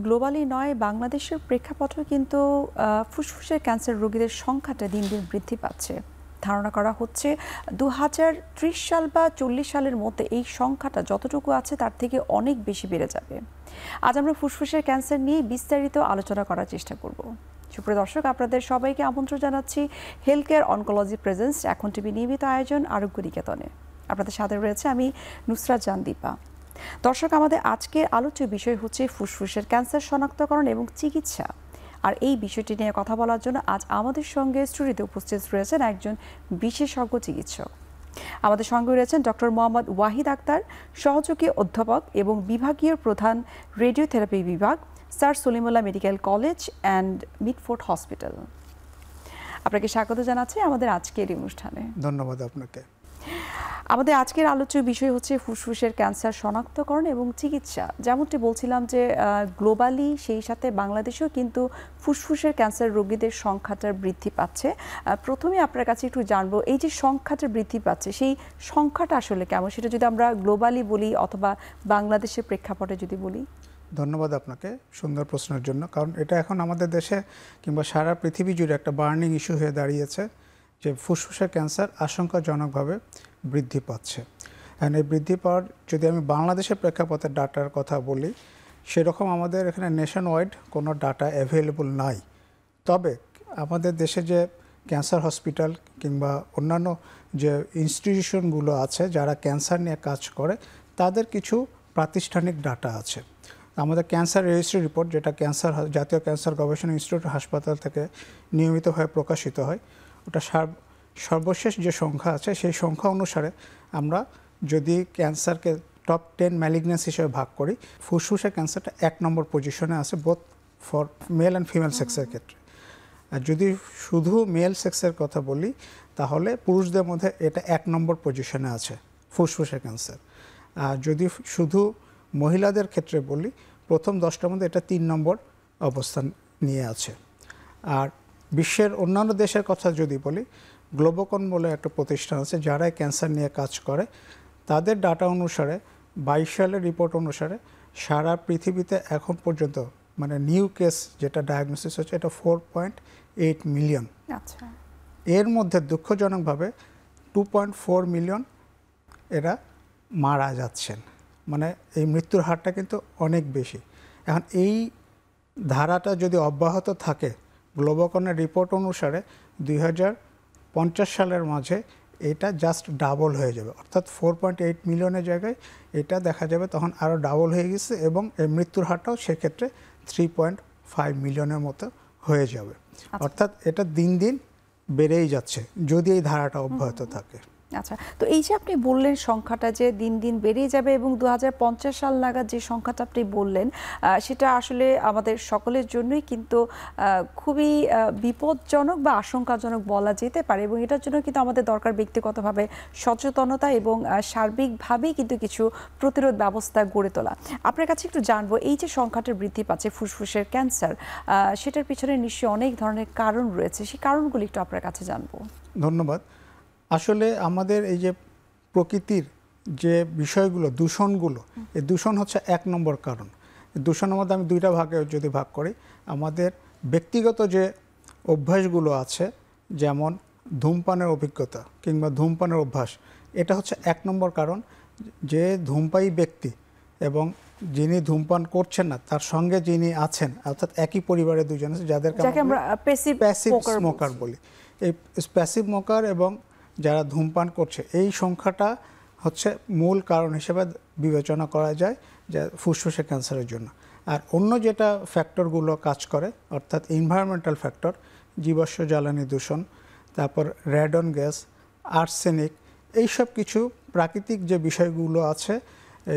Globally নয়, বাংলাদেশের প্রেক্ষাপটে কিন্তু ফুসফুসের ক্যান্সার রোগীদের সংখ্যাটা দিন দিন বৃদ্ধি পাচ্ছে। ধারণা করা হচ্ছে 2030 সাল বা 40 সালের মধ্যে এই সংখ্যাটা যতটুকু আছে তার থেকে অনেক বেশি বেড়ে যাবে। আজ আমরা ফুসফুসের ক্যান্সার নিয়ে বিস্তারিত আলোচনা করার চেষ্টা করব। সুপ্রিয় দর্শক, আপনাদের সবাইকে আমন্ত্রণ জানাচ্ছি হেলথ কেয়ার অনকোলজি প্রেজেন্স এখন টিভি নিয়মিত আয়োজন আরোগ্য নিকেতনে। আপনাদের সাথে রয়েছে আমি নুসরাত জাহান দীপা। দর্শক, আমাদের আজকের আলোচ্য বিষয় হচ্ছে ফুসফুসের ক্যান্সার শনাক্তকরণ এবং চিকিৎসা। আর এই বিষয়টি নিয়ে কথা বলার জন্য আজ আমাদের সঙ্গে স্টুডিওতে উপস্থিত রয়েছেন একজন বিশেষজ্ঞ চিকিৎসক। আমাদের সঙ্গে রয়েছেন ডক্টর মোহাম্মদ ওয়াহিদ আক্তার, সহযোগী অধ্যাপক এবং বিভাগীয় প্রধান, রেডিওথেরাপি বিভাগ, sir Salimullah medical college and Mitford hospital. আপনাকে স্বাগত জানাচ্ছি আমাদের আজকের এই অনুষ্ঠানে। ধন্যবাদ আপনাকে। আমাদের আজকের আলোচ্য বিষয় হচ্ছে ফুসফুসের ক্যান্সার শনাক্তকরণ এবং চিকিৎসা। যেমনটি বলছিলাম যে গ্লোবালি সেই সাথে বাংলাদেশেও কিন্তু ফুসফুসের ক্যান্সার রোগীদের সংখ্যাটা বৃদ্ধি পাচ্ছে। প্রথমে আপনার কাছে একটু জানবো, এই যে সংখ্যাটা বৃদ্ধি পাচ্ছে সেই সংখ্যাটা আসলে কেমন, সেটা যদি আমরা গ্লোবালি বলি অথবা বাংলাদেশের প্রেক্ষাপটে যদি বলি। ধন্যবাদ আপনাকে সুন্দর প্রশ্নের জন্য, কারণ এটা এখন আমাদের দেশে কিংবা সারা পৃথিবী জুড়ে একটা বার্নিং ইস্যু হয়ে দাঁড়িয়েছে যে ফুসফুসের ক্যান্সার আশঙ্কাজনকভাবে বৃদ্ধি পাচ্ছে। এই বৃদ্ধি পাওয়ার যদি আমি বাংলাদেশের প্রেক্ষাপটের ডাটার কথা বলি, সেরকম আমাদের এখানে নেশন ওয়াইড কোনো ডাটা অ্যাভেলেবল নাই। তবে আমাদের দেশে যে ক্যান্সার হসপিটাল কিংবা অন্যান্য যে ইনস্টিটিউশনগুলো আছে যারা ক্যান্সার নিয়ে কাজ করে, তাদের কিছু প্রাতিষ্ঠানিক ডাটা আছে। আমাদের ক্যান্সার রেজিস্ট্রি রিপোর্ট, যেটা জাতীয় ক্যান্সার গবেষণা ইনস্টিটিউট হাসপাতাল থেকে নিয়মিতভাবে প্রকাশিত হয়, ওটা সর্বশেষ যে সংখ্যা আছে সেই সংখ্যা অনুসারে আমরা যদি ক্যান্সারকে টপ 10 ম্যালিগনেন্স হিসেবে ভাগ করি, ফুসফুসের ক্যান্সারটা 1 নম্বর পজিশনে আছে both for male and female সেক্সের ক্ষেত্রে। আর যদি শুধু মেল সেক্সের কথা বলি, তাহলে পুরুষদের মধ্যে এটা 1 নম্বর পজিশনে আছে ফুসফুসের ক্যান্সার। আর যদি শুধু মহিলাদের ক্ষেত্রে বলি, প্রথম 10টার মধ্যে এটা 3 নম্বর অবস্থান নিয়ে আছে। আর বিশ্বের অন্যান্য দেশের কথা যদি বলি, গ্লোবোকন বলে একটা প্রতিষ্ঠান আছে যারা ক্যান্সার নিয়ে কাজ করে, তাদের ডাটা অনুসারে 22 সালের রিপোর্ট অনুসারে সারা পৃথিবীতে এখন পর্যন্ত মানে নিউ কেস যেটা ডায়াগনোসিস হচ্ছে এটা 4.8 মিলিয়ন। আচ্ছা, এর মধ্যে দুঃখজনকভাবে 2.4 মিলিয়ন এরা মারা যাচ্ছেন। মানে এই মৃত্যুর হারটা কিন্তু অনেক বেশি। এখন এই ধারাটা যদি অব্যাহত থাকে, গ্লোবোকনের রিপোর্ট অনুসারে 2050 সালের মাঝে এটা জাস্ট ডাবল হয়ে যাবে, অর্থাৎ 4.8 মিলিয়নের জায়গায় এটা দেখা যাবে তখন আরও ডাবল হয়ে গেছে, এবং এই মৃত্যুর হারটাও সেক্ষেত্রে 3.5 মিলিয়নের মতো হয়ে যাবে। অর্থাৎ এটা দিন দিন বেড়েই যাচ্ছে যদি এই ধারাটা অব্যাহত থাকে। আচ্ছা, তো এই যে আপনি বললেন সংখ্যাটা যে দিন দিন বেড়েই যাবে এবং 2050 সাল নাগাদ যে সংখ্যাটা আপনি বললেন, সেটা আসলে আমাদের সকলের জন্যই কিন্তু খুবই বিপজ্জনক বা আশঙ্কাজনক বলা যেতে পারে, এবং এটার জন্য কিন্তু আমাদের দরকার ব্যক্তিগতভাবে সচেতনতা এবং সার্বিকভাবেই কিন্তু কিছু প্রতিরোধ ব্যবস্থা গড়ে তোলা। আপনার কাছে একটু জানবো, এই যে সংখ্যাটা বৃদ্ধি পাচ্ছে ফুসফুসের ক্যান্সার, সেটার পিছনে নিশ্চয়ই অনেক ধরনের কারণ রয়েছে, সেই কারণগুলি একটু আপনার কাছে জানবো। ধন্যবাদ। আসলে আমাদের এই যে প্রকৃতির যে বিষয়গুলো, দূষণগুলো, এই দূষণ হচ্ছে 1 নম্বর কারণ। দূষণের মধ্যে আমি 2টা ভাগে যদি ভাগ করি, আমাদের ব্যক্তিগত যে অভ্যাসগুলো আছে, যেমন ধূমপানের অভিজ্ঞতা কিংবা ধূমপানের অভ্যাস, এটা হচ্ছে 1 নম্বর কারণ। যে ধূমপায়ী ব্যক্তি এবং যিনি ধূমপান করছেন না তার সঙ্গে যিনি আছেন, অর্থাৎ একই পরিবারের দুজন আছে যাদেরকে আমরা প্যাসিভ স্মোকার বলি, এই প্যাসিভ স্মোকার এবং যারা ধূমপান করছে, এই সংখ্যাটা হচ্ছে মূল কারণ হিসেবে বিবেচনা করা যায় যে ফুসফুসের ক্যান্সারের জন্য। আর অন্য যেটা ফ্যাক্টরগুলো কাজ করে, অর্থাৎ এনভায়রনমেন্টাল ফ্যাক্টর, জীবাশ্ম জ্বালানি দূষণ, তারপর রেডন গ্যাস, আর্সেনিক, এইসব কিছু প্রাকৃতিক যে বিষয়গুলো আছে,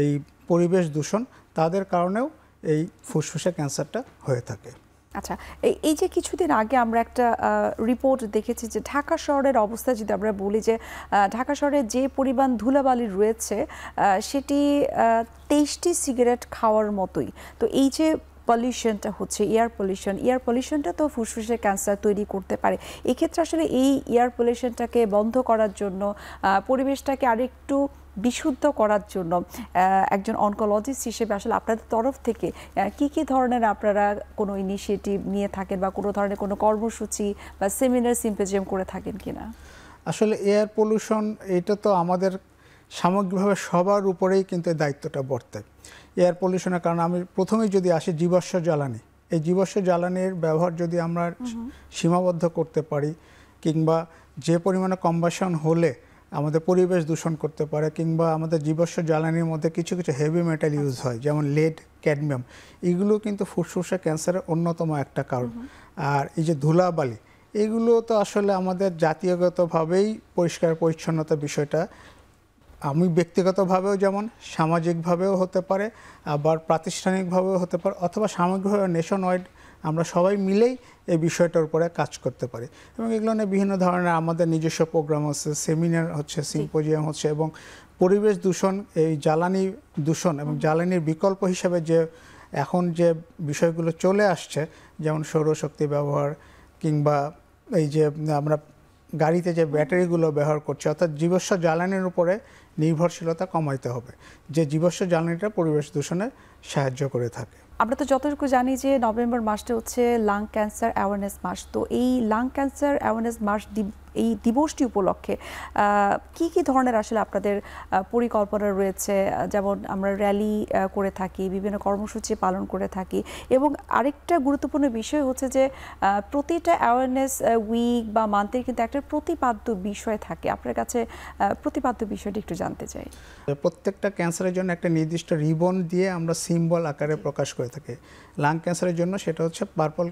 এই পরিবেশ দূষণ, তাদের কারণেও এই ফুসফুসের ক্যান্সারটা হয়ে থাকে। আচ্ছা, এই যে কিছুদিন আগে আমরা একটা রিপোর্ট দেখেছি যে ঢাকা শহরের অবস্থা যদি আমরা বলি, যে ঢাকা শহরে যে পরিমাণ ধুলাবালি রয়েছে সেটি 23টি সিগারেট খাওয়ার মতোই। তো এই যে পলিউশনটা হচ্ছে এয়ার পলিউশনটা তো ফুসফুসের ক্যান্সার তৈরি করতে পারে। এক্ষেত্রে আসলে এই এয়ার পলিউশনটাকে বন্ধ করার জন্য, পরিবেশটাকে আরেকটু বিশুদ্ধ করার জন্য একজন অনকোলজিস্ট হিসেবে আসলে আপনাদের তরফ থেকে কি ধরনের আপনারা কোনো ইনিশিয়েটিভ নিয়ে থাকেন বা কোনো ধরনের কোনো কর্মসূচি বা সেমিনার সিম্পোজিয়াম করে থাকেন কিনা? আসলে এয়ার পলিউশন এটা তো আমাদের সামগ্রিকভাবে সবার উপরেই কিন্তু এই দায়িত্বটা বর্তায়। এয়ার পলিউশনের কারণে আমি প্রথমেই যদি আসি জীবাশ্ম জ্বালানি, এই জীবাশ্ম জ্বালানির ব্যবহার যদি আমরা সীমাবদ্ধ করতে পারি, কিংবা যে পরিমাণে কম্বাশন হলে আমাদের পরিবেশ দূষণ করতে পারে, কিংবা আমাদের জীবাশ্ম জ্বালানির মধ্যে কিছু কিছু হেভি মেটাল ইউজ হয় যেমন লেড, ক্যাডমিয়াম, এগুলো কিন্তু ফুসফুসে ক্যান্সারের অন্যতম একটা কারণ। আর এই যে ধুলাবালি, এগুলো তো আসলে আমাদের জাতীয়গতভাবেই পরিষ্কার পরিচ্ছন্নতা বিষয়টা আমি ব্যক্তিগতভাবেও যেমন সামাজিকভাবেও হতে পারে, আবার প্রাতিষ্ঠানিকভাবেও হতে পারে, অথবা সামগ্রিকভাবে নেশন ওয়াইড আমরা সবাই মিলেই এই বিষয়টার উপরে কাজ করতে পারি। এবং এগুলো নিয়ে বিভিন্ন ধরনের আমাদের নিজস্ব প্রোগ্রাম হচ্ছে, সেমিনার হচ্ছে, সিম্পোজিয়াম হচ্ছে। এবং পরিবেশ দূষণ, এই জ্বালানি দূষণ এবং জ্বালানির বিকল্প হিসেবে যে এখন যে বিষয়গুলো চলে আসছে, যেমন সৌরশক্তি ব্যবহার, কিংবা এই যে আমরা গাড়িতে যে ব্যাটারিগুলো ব্যবহার করছি, অর্থাৎ জীবাশ্ম জ্বালানির উপরে নির্ভরশীলতা কমাইতে হবে, যে জীবাশ্ম জ্বালানিটা পরিবেশ দূষণে সাহায্য করে থাকে। আমরা তো যতটুকু জানি যে নভেম্বর মাসটা হচ্ছে লাং ক্যান্সার অ্যাওয়ারনেস মাস। তো এই লাং ক্যান্সার অ্যাওয়ারনেস মাস এই দিবসটি উপলক্ষে কি ধরনের আসলে আপনাদের পরিকল্পনা রয়েছে? যেমন আমরা র্যালি করে থাকি, বিভিন্ন কর্মসূচি পালন করে থাকি, এবং আরেকটা গুরুত্বপূর্ণ বিষয় হচ্ছে যে প্রতিটা অ্যাওয়ারনেস উইক বা মান্থের কিন্তু একটা প্রতিপাদ্য বিষয় থাকে। আপনার কাছে প্রতিপাদ্য বিষয়টি একটু জানতে চাই। প্রত্যেকটা ক্যান্সারের জন্য একটা নির্দিষ্ট রিবন দিয়ে আমরা সিম্বল আকারে প্রকাশ করে থাকি। লাং ক্যান্সারের জন্য সেটা হচ্ছে পার্পল,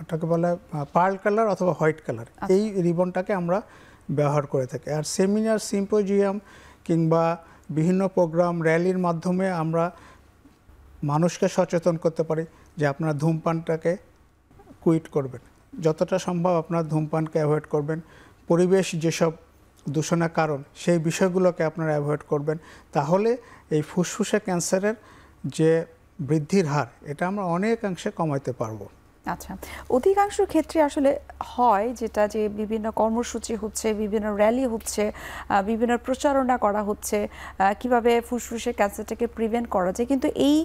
ওটাকে বলে পার্ল কালার অথবা হোয়াইট কালার, এই রিবনটাকে আমরা ব্যবহার করে থাকি। আর সেমিনার, সিম্পোজিয়াম কিংবা বিভিন্ন প্রোগ্রাম, র্যালির মাধ্যমে আমরা মানুষকে সচেতন করতে পারি যে আপনারা ধূমপানটাকে কুইট করবেন, যতটা সম্ভব আপনারা ধূমপানকে অ্যাভয়েড করবেন, পরিবেশ যেসব দূষণের কারণ সেই বিষয়গুলোকে আপনারা অ্যাভয়েড করবেন। তাহলে এই ফুসফুসে ক্যান্সারের যে বৃদ্ধির হার, এটা আমরা অনেকাংশে কমাইতে পারবো। আচ্ছা, অধিকাংশ ক্ষেত্রে আসলে হয় যেটা যে বিভিন্ন কর্মসূচি হচ্ছে, বিভিন্ন র্যালি হচ্ছে, বিভিন্ন প্রচারণা করা হচ্ছে কিভাবে ফুসফুসে ক্যান্সারটাকে প্রিভেন্ট করা যায়, কিন্তু এই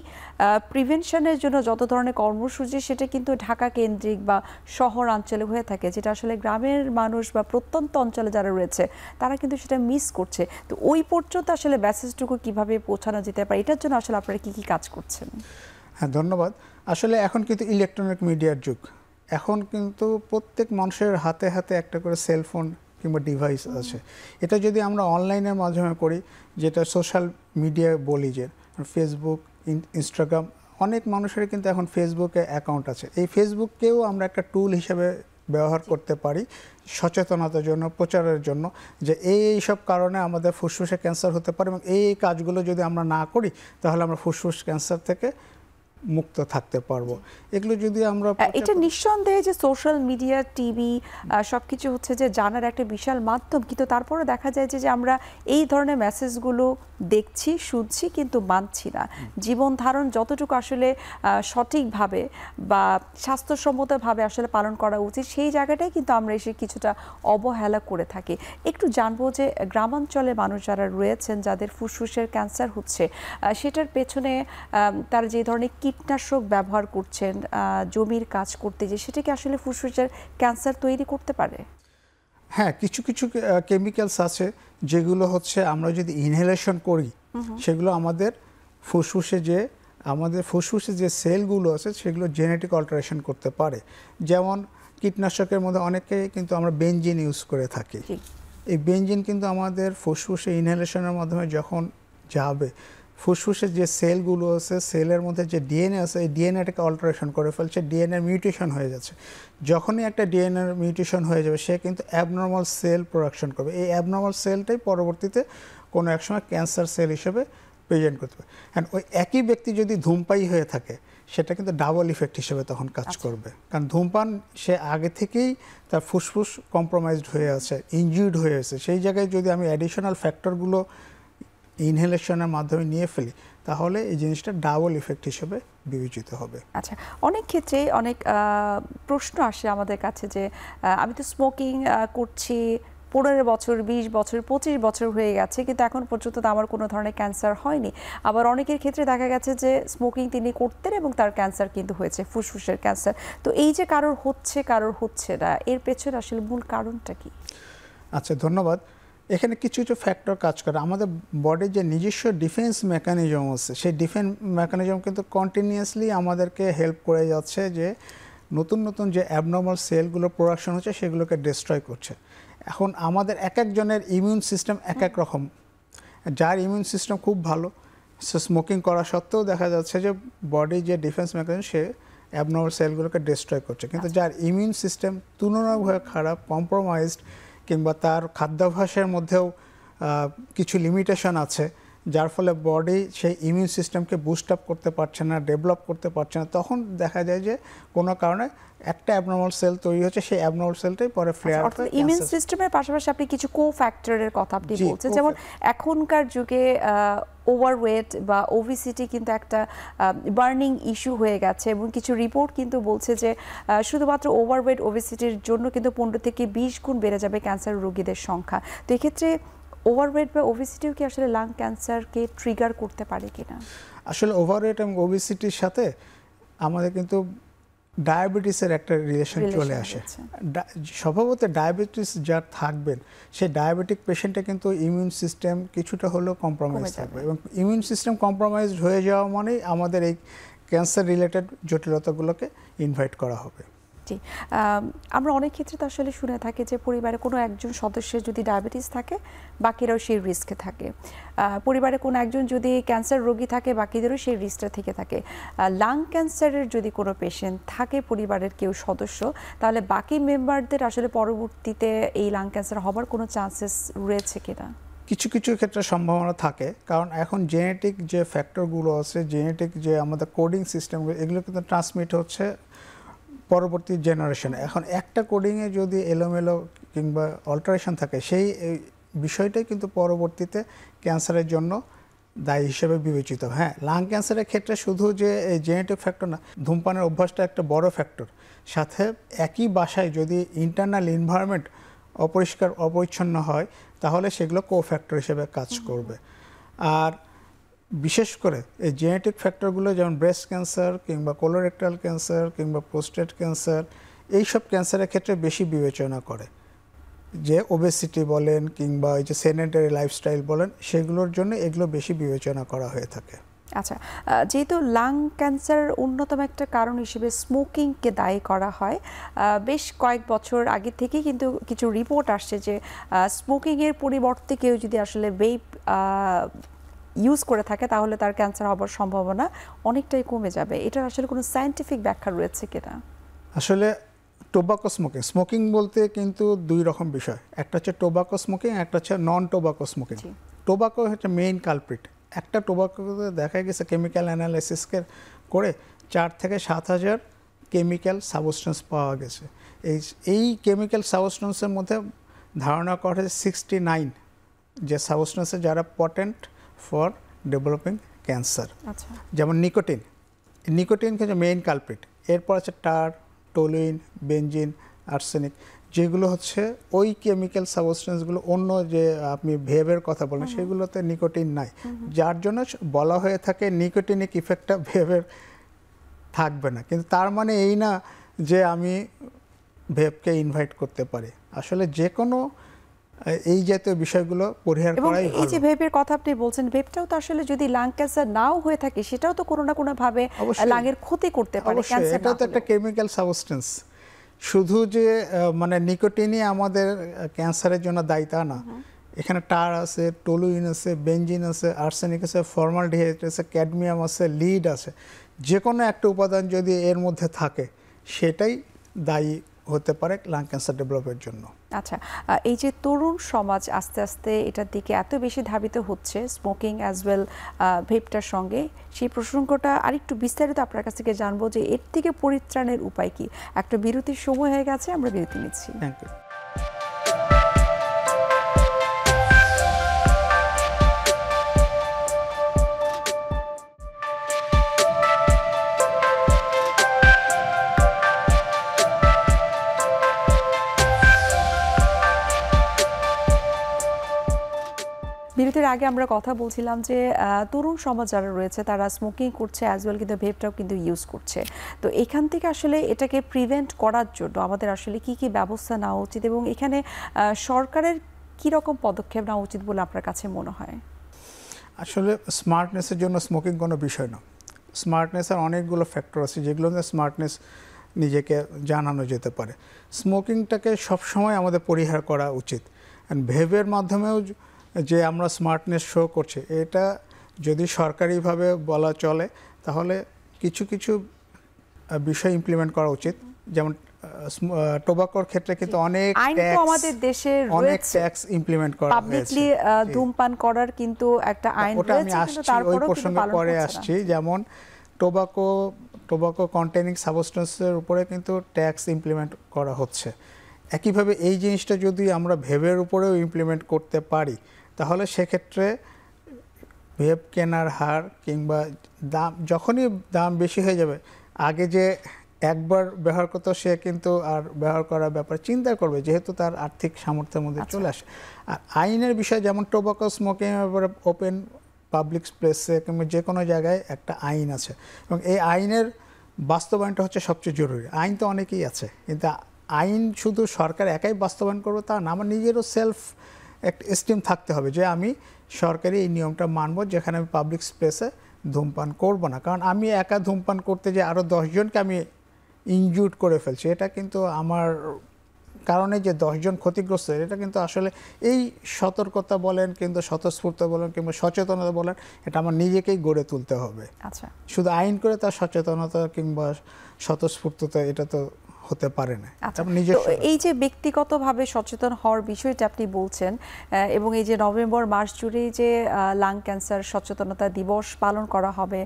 প্রিভেনশনের জন্য যত ধরনের কর্মসূচি সেটা কিন্তু ঢাকা কেন্দ্রিক বা শহর অঞ্চলে হয়ে থাকে, যেটা আসলে গ্রামের মানুষ বা প্রত্যন্ত অঞ্চলে যারা রয়েছে তারা কিন্তু সেটা মিস করছে। তো ওই পর্যন্ত আসলে মেসেজটুকু কিভাবে পৌঁছানো যেতে পারে, এটার জন্য আসলে আপনারা কি কাজ করছেন? হ্যাঁ, ধন্যবাদ। আসলে এখন কিন্তু ইলেকট্রনিক মিডিয়ার যুগ। এখন কিন্তু প্রত্যেক মানুষের হাতে হাতে একটা করে সেলফোন কিংবা ডিভাইস আছে। এটা যদি আমরা অনলাইনের মাধ্যমে করি, যেটা সোশ্যাল মিডিয়া বলি, যে ফেসবুক, ইনস্টাগ্রাম, অনেক মানুষের কিন্তু এখন ফেসবুকে অ্যাকাউন্ট আছে। এই ফেসবুককেও আমরা একটা টুল হিসেবে ব্যবহার করতে পারি সচেতনতার জন্য, প্রচারের জন্য, যে এই সব কারণে আমাদের ফুসফুসে ক্যান্সার হতে পারে, এবং এই কাজগুলো যদি আমরা না করি তাহলে আমরা ফুসফুস ক্যান্সার থেকে মুক্ত থাকতে পারবো। এগুলো যদি আমরা, এটা নিঃসন্দেহে যে সোশ্যাল মিডিয়া, টিভি সবকিছু হচ্ছে যে জানার একটা বিশাল মাধ্যম, কিন্তু তারপরে দেখা যায় যে আমরা এই ধরনের মেসেজগুলো দেখছি, শুনছি, কিন্তু মানছি না। জীবন ধারণ যতটুকু আসলে সঠিকভাবে বা স্বাস্থ্যসম্মতভাবে আসলে পালন করা উচিত, সেই জায়গাটাই কিন্তু আমরা এসে কিছুটা অবহেলা করে থাকি। একটু জানবো যে গ্রামাঞ্চলে মানুষ যারা রয়েছেন, যাদের ফুসফুসের ক্যান্সার হচ্ছে, সেটার পেছনে তারা যে ধরনের কীটনাশক ব্যবহার করছেন জমির কাজ করতে, যে সেটা কি আসলে ফুসফুসের ক্যান্সার তৈরি করতে পারে? হ্যাঁ, কিছু কিছু কেমিক্যালস আছে যেগুলো হচ্ছে আমরা যদি ইনহেলেশন করি, সেগুলো আমাদের ফুসফুসে যে সেলগুলো আছে সেগুলো জেনেটিক অল্টারেশন করতে পারে। যেমন কীটনাশকের মধ্যে অনেকে কিন্তু আমরা বেনজিন ইউজ করে থাকি। এই বেনজিন কিন্তু আমাদের ফুসফুসে ইনহেলেশনের মাধ্যমে যখন যাবে, ফুসফুসের যে সেলগুলো আছে, সেলের মধ্যে যে ডিএনএ আছে, এই ডিএনএটাকে অল্টারেশন করে ফেলছে, ডিএনএ মিউটেশন হয়ে যাচ্ছে। যখনই একটা ডিএনএ মিউটেশন হয়ে যাবে, সে কিন্তু অ্যাবনর্মাল সেল প্রোডাকশন করবে। এই অ্যাবনর্মাল সেলটাই পরবর্তীতে কোনো এক সময় ক্যান্সার সেল হিসেবে প্রেজেন্ট করতে পারে। অ্যান্ড ওই একই ব্যক্তি যদি ধূমপায়ী হয়ে থাকে, সেটা কিন্তু ডাবল ইফেক্ট হিসেবে তখন কাজ করবে। কারণ ধূমপান, সে আগে থেকেই তার ফুসফুস কম্প্রোমাইজড হয়ে আছে, ইনজিউর্ড হয়ে আছে, সেই জায়গায় যদি আমি অ্যাডিশনাল ফ্যাক্টরগুলো ইনহেলেশনের মাধ্যমে নিয়ে ফেলি, তাহলে এই জিনিসটা ডাবল ইফেক্ট হিসেবে বিবেচিত হবে। আচ্ছা, অনেক ক্ষেত্রে অনেক প্রশ্ন আসে আমাদের কাছে যে আমি তো স্মোকিং করছি, 15 বছর, 20 বছর, 25 বছর হয়ে গেছে, কিন্তু এখন পর্যন্ত আমার কোনো ধরনের ক্যান্সার হয়নি। আবার অনেকের ক্ষেত্রে দেখা গেছে যে স্মোকিং তিনি করতেন এবং তার ক্যান্সার কিন্তু হয়েছে, ফুসফুসের ক্যান্সার। তো এই যে কারোর হচ্ছে না, এর পেছনে আসলে মূল কারণটা কি? আচ্ছা, ধন্যবাদ। এখানে কিছু কিছু ফ্যাক্টর কাজ করে। আমাদের বডির যে নিজস্ব ডিফেন্স মেকানিজম আছে, সেই ডিফেন্স মেকানিজম কিন্তু কন্টিনিউয়াসলি আমাদেরকে হেল্প করে যাচ্ছে যে নতুন নতুন যে অ্যাবনর্মাল সেলগুলো প্রোডাকশন হচ্ছে সেগুলোকে ডিস্ট্রয় করছে। এখন আমাদের এক একজনের ইমিউন সিস্টেম এক এক রকম। যার ইমিউন সিস্টেম খুব ভালো, সে স্মোকিং করা সত্ত্বেও দেখা যাচ্ছে যে বডির যে ডিফেন্স মেকানিজম সে অ্যাবনর্মাল সেলগুলোকে ডিস্ট্রয় করছে। কিন্তু যার ইমিউন সিস্টেম তুলনামূলকভাবে খারাপ, কম্প্রোমাইজড, কিংবা তার খাদ্যাভ্যাসের মধ্যেও কিছু লিমিটেশন আছে, যার ফলে বডি সেই ইমিউন সিস্টেমকে বুস্ট আপ করতে পারছে না, ডেভেলপ করতে পারছে না, তখন দেখা যায় যে কোনো কারণে একটা অ্যাবনর্মাল সেল তৈরি হচ্ছে, সেই অ্যাবনর্মাল সেলটাই পরে ফ্লেয়ার অর্থাৎ ইমিউন সিস্টেমের পাশাপাশি আপনি কিছু কো-ফ্যাক্টরের কথা আপনি বলছেন, যেমন এখনকার যুগে ওভারওয়েট বা ওবিসিটি কিন্তু একটা বার্নিং ইস্যু হয়ে গেছে, এবং কিছু রিপোর্ট কিন্তু বলছে যে শুধুমাত্র ওভারওয়েট ওবিসিটির জন্য কিন্তু 15 থেকে 20 গুণ বেড়ে যাবে ক্যান্সার রোগীদের সংখ্যা। তো এক্ষেত্রে ওভারওয়েট বা ওবিসিটিও কি আসলে লাং ক্যান্সারকে ট্রিগার করতে পারে কিনা? আসলে ওভারওয়েট এবং ওবিসিটির সাথে আমাদের কিন্তু ডায়াবেটিসের একটা রিলেশন চলে আসে। স্বভাবত ডায়াবেটিস যার থাকবেন, সেই ডায়াবেটিক পেশেন্টে কিন্তু ইমিউন সিস্টেম কিছুটা হলেও কম্প্রোমাইজ থাকবে, এবং ইমিউন সিস্টেম কম্প্রোমাইজড হয়ে যাওয়া মানেই আমাদের এই ক্যান্সার রিলেটেড জটিলতাগুলোকে ইনভাইট করা হবে। আমরা অনেক ক্ষেত্রে তো আসলে শুনে থাকি যে পরিবারে কোনো একজন সদস্যের যদি ডায়াবেটিস থাকে, বাকিরাও সেই রিস্কে থাকে। পরিবারে কোনো একজন যদি ক্যান্সার রোগী থাকে, বাকিদেরও সেই রিস্কটা থেকে থাকে। লাং ক্যান্সারের যদি কোনো পেশেন্ট থাকে পরিবারের কেউ সদস্য, তাহলে বাকি মেম্বারদের আসলে পরবর্তীতে এই লাং ক্যান্সার হবার কোনো চান্সেস রয়েছে কিনা? কিছু কিছু ক্ষেত্রে সম্ভাবনা থাকে, কারণ এখন জেনেটিক যে ফ্যাক্টরগুলো আছে, জেনেটিক যে আমাদের কোডিং সিস্টেমগুলো, এগুলো কিন্তু ট্রান্সমিট হচ্ছে পরবর্তী জেনারেশনে। এখন একটা কোডিংয়ে যদি এলোমেলো কিংবা অল্টারেশন থাকে, সেই বিষয়টাই কিন্তু পরবর্তীতে ক্যান্সারের জন্য দায়ী হিসেবে বিবেচিত। হ্যাঁ, লাং ক্যান্সারের ক্ষেত্রে শুধু যে এই জেনেটিক ফ্যাক্টর না, ধূমপানের অভ্যাসটা একটা বড় ফ্যাক্টর। সাথে একই বাসায় যদি ইন্টারনাল এনভায়রনমেন্ট অপরিষ্কার অপরিচ্ছন্ন হয়, তাহলে সেগুলো কো ফ্যাক্টর হিসেবে কাজ করবে। আর বিশেষ করে এই জেনেটিক ফ্যাক্টরগুলো, যেমন ব্রেস্ট ক্যান্সার কিংবা কোলোরেক্টাল ক্যান্সার কিংবা প্রোস্টেট ক্যান্সার, এইসব ক্যান্সারের ক্ষেত্রে বেশি বিবেচনা করে। যে ওবেসিটি বলেন কিংবা এই যে সেডেন্টারি লাইফস্টাইল বলেন, সেগুলোর জন্য এগুলো বেশি বিবেচনা করা হয়ে থাকে। আচ্ছা, যেহেতু লাং ক্যান্সারের অন্যতম একটা কারণ হিসেবে স্মোকিংকে দায়ী করা হয়, বেশ কয়েক বছর আগে থেকে কিন্তু কিছু রিপোর্ট আসছে যে স্মোকিংয়ের পরিবর্তে কেউ যদি আসলে ভেপ ইউজ করে থাকে, তাহলে তার ক্যান্সার হবার সম্ভাবনা অনেকটাই কমে যাবে। এটার আসলে কোনো সায়েন্টিফিক ব্যাখ্যা রয়েছে কিনা? আসলে টোবাকো স্মোকিং বলতে কিন্তু দুই রকম বিষয়, একটা হচ্ছে টোবাকো স্মোকিং, একটা হচ্ছে নন টোবাকো স্মোকিং। টোবাকো হচ্ছে মেইন কালপ্রিট। একটা টোবাকোতে দেখা গেছে কেমিক্যাল অ্যানালাইসিস করে 4 থেকে 7 হাজার কেমিক্যাল সাবস্টেন্স পাওয়া গেছে। এই কেমিক্যাল সাবস্টেন্সের মধ্যে ধারণা করা হয়েছে 69 যে সাবস্টেন্সে যারা পটেন্ট ফর ডেভেলপিং ক্যান্সার। যেমন নিকোটিন হচ্ছে মেইন কালপ্রিট। এরপর আছে টার, টোলুইন, বেনজিন, আর্সেনিক, যেগুলো হচ্ছে ওই কেমিক্যাল সাবস্টেন্সগুলো। অন্য যে আপনি ভেবের কথা বলেন, সেগুলোতে নিকোটিন নাই, যার জন্য বলা হয়ে থাকে নিকোটিনিক ইফেক্টটা ভেবের থাকবে না। কিন্তু তার মানে এই না যে আমি ভেবকে ইনভাইট করতে পারি। আসলে যে কোনো এই জাতীয় বিষয়গুলো পরিহার করাই ভালো। এই যে ভেবের কথা আপনি বলছেন, ভেবটাও তো আসলে যদি লাং ক্যান্সার নাও হয়ে থাকে, সেটাও তো কোনো না কোনো ভাবে লাংয়ের ক্ষতি করতে পারে। এটা তো একটা কেমিক্যাল সাবস্টেন্স। শুধু যে মানে নিকোটিনই আমাদের ক্যান্সারের জন্য দায়ী তা না। এখানে টার আছে, টোলুইন আছে, বেনজিন আছে, আর্সেনিক আছে, ফর্মালডিহাইড আছে, ক্যাডমিয়াম আছে, লিড আছে। যে কোনো একটা উপাদান যদি এর মধ্যে থাকে, সেটাই দায়ী হতে পারে লাং ক্যান্সার ডেভেলপের জন্য। আচ্ছা, এই যে তরুণ সমাজ আস্তে আস্তে এটার দিকে এত বেশি ধাবিত হচ্ছে, স্মোকিং অ্যাজ ওয়েল ভেপটার সঙ্গে, সেই প্রসঙ্গটা আরেকটু বিস্তারিত আপনার কাছ থেকে জানবো যে এর থেকে পরিত্রাণের উপায় কি। একটা বিরতির সময় হয়ে গেছে, আমরা বিরতি নিচ্ছি। Thank you. বিরতির আগে আমরা কথা বলছিলাম যে তরুণ সমাজ যারা রয়েছে তারা স্মোকিং করছে অ্যাজ ওয়েল, কিন্তু ভেপটাও কিন্তু ইউজ করছে। তো এখান থেকে আসলে এটাকে প্রিভেন্ট করার জন্য আমাদের আসলে কি কি ব্যবস্থা নেওয়া উচিত, এবং এখানে সরকারের কি রকম পদক্ষেপ নেওয়া উচিত বলে আপনার কাছে মনে হয়? আসলে স্মার্টনেসের জন্য স্মোকিং কোনো বিষয় না। স্মার্টনেসের অনেকগুলো ফ্যাক্টর আছে যেগুলোতে স্মার্টনেস নিজেকে জানানো যেতে পারে। স্মোকিংটাকে সবসময় আমাদের পরিহার করা উচিত। অ্যান্ড ভেবের মাধ্যমেও যে আমরা স্মার্টনেস শো করছি, এটা যদি সরকারিভাবে বলা চলে তাহলে কিছু কিছু বিষয় ইমপ্লিমেন্ট করা উচিত। যেমন টোবাকোর ক্ষেত্রে কিন্তু অনেক আমাদের দেশে ট্যাক্স ইমপ্লিমেন্ট করা পাবলিকলি ধূমপান করার কিন্তু একটা আইন রয়েছে, কিন্তু তারপরেও কিন্তু পালন পরে আসছি। যেমন টোবাকো কন্টেনিং সাবস্টেন্সের উপরে কিন্তু ট্যাক্স ইমপ্লিমেন্ট করা হচ্ছে। একইভাবে এই জিনিসটা যদি আমরা ভেবের উপরেও ইমপ্লিমেন্ট করতে পারি তাহলে সেক্ষেত্রে ভেব কেনার হার কিংবা দাম, যখনই দাম বেশি হয়ে যাবে, আগে যে একবার ব্যবহার করতো সে কিন্তু আর ব্যবহার করার ব্যাপারে চিন্তা করবে, যেহেতু তার আর্থিক সামর্থ্যের মধ্যে চলে আসে। আর আইনের বিষয়, যেমন টোবাকো স্মোকিং ব্যাপারে ওপেন পাবলিক প্লেসে কিংবা যে কোনো জায়গায় একটা আইন আছে, এবং এই আইনের বাস্তবায়নটা হচ্ছে সবচেয়ে জরুরি। আইন তো অনেকেই আছে, কিন্তু আইন শুধু সরকার একাই বাস্তবায়ন করবে তা না, আমার নিজেরও সেলফ একটা স্টিম থাকতে হবে যে আমি সরকারি এই নিয়মটা মানব, যেখানে আমি পাবলিক স্পেসে ধূমপান করব না। কারণ আমি একা ধূমপান করতে যে আরও 10 জনকে আমি ইনজুর্ড করে ফেলছি, এটা কিন্তু আমার কারণে যে 10 জন ক্ষতিগ্রস্ত, এটা কিন্তু আসলে এই সতর্কতা বলেন কিংবা স্বতঃস্ফূর্ত বলেন কিংবা সচেতনতা বলেন, এটা আমার নিজেকেই গড়ে তুলতে হবে। আচ্ছা, শুধু শুধু আইন করে তার সচেতনতা কিংবা স্বতঃস্ফূর্ততা এটা তো হতে পারে না। এই যে ব্যক্তিগতভাবে সচেতন হওয়ার বিষয়টা আপনি বলছেন, এবং এই যে নভেম্বর মাস জুড়েই যে লাং ক্যান্সার সচেতনতা দিবস পালন করা হবে,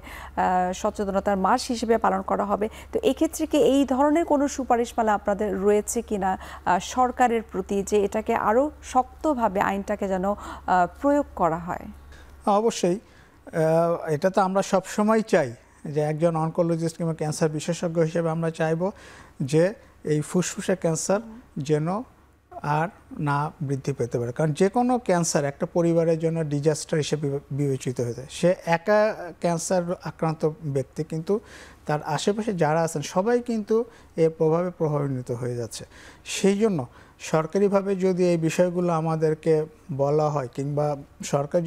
সচেতনতার মাস হিসেবে পালন করা হবে, তো এক্ষেত্রে কি এই ধরনের কোনো সুপারিশমালা আপনাদের রয়েছে কিনা সরকারের প্রতি, যে এটাকে আরও শক্তভাবে আইনটাকে যেন প্রয়োগ করা হয়? অবশ্যই, এটা তো আমরা সবসময় চাই যে একজন অনকোলজিস্ট কিংবা ক্যান্সার বিশেষজ্ঞ হিসেবে আমরা চাইব যে এই ফুসফুসের ক্যান্সার যেন আর না বৃদ্ধি পেতে পারে। কারণ যে কোনো ক্যান্সার একটা পরিবারের জন্য ডিজাস্টার হিসেবে বিবেচিত হয়ে যায়। সে একা ক্যান্সার আক্রান্ত ব্যক্তি, কিন্তু তার আশেপাশে যারা আছেন সবাই কিন্তু এর প্রভাবে প্রভাবিত হয়ে যাচ্ছে। সেই জন্য সরকারিভাবে যদি এই বিষয়গুলো আমাদেরকে বলা হয়, কিংবা সরকার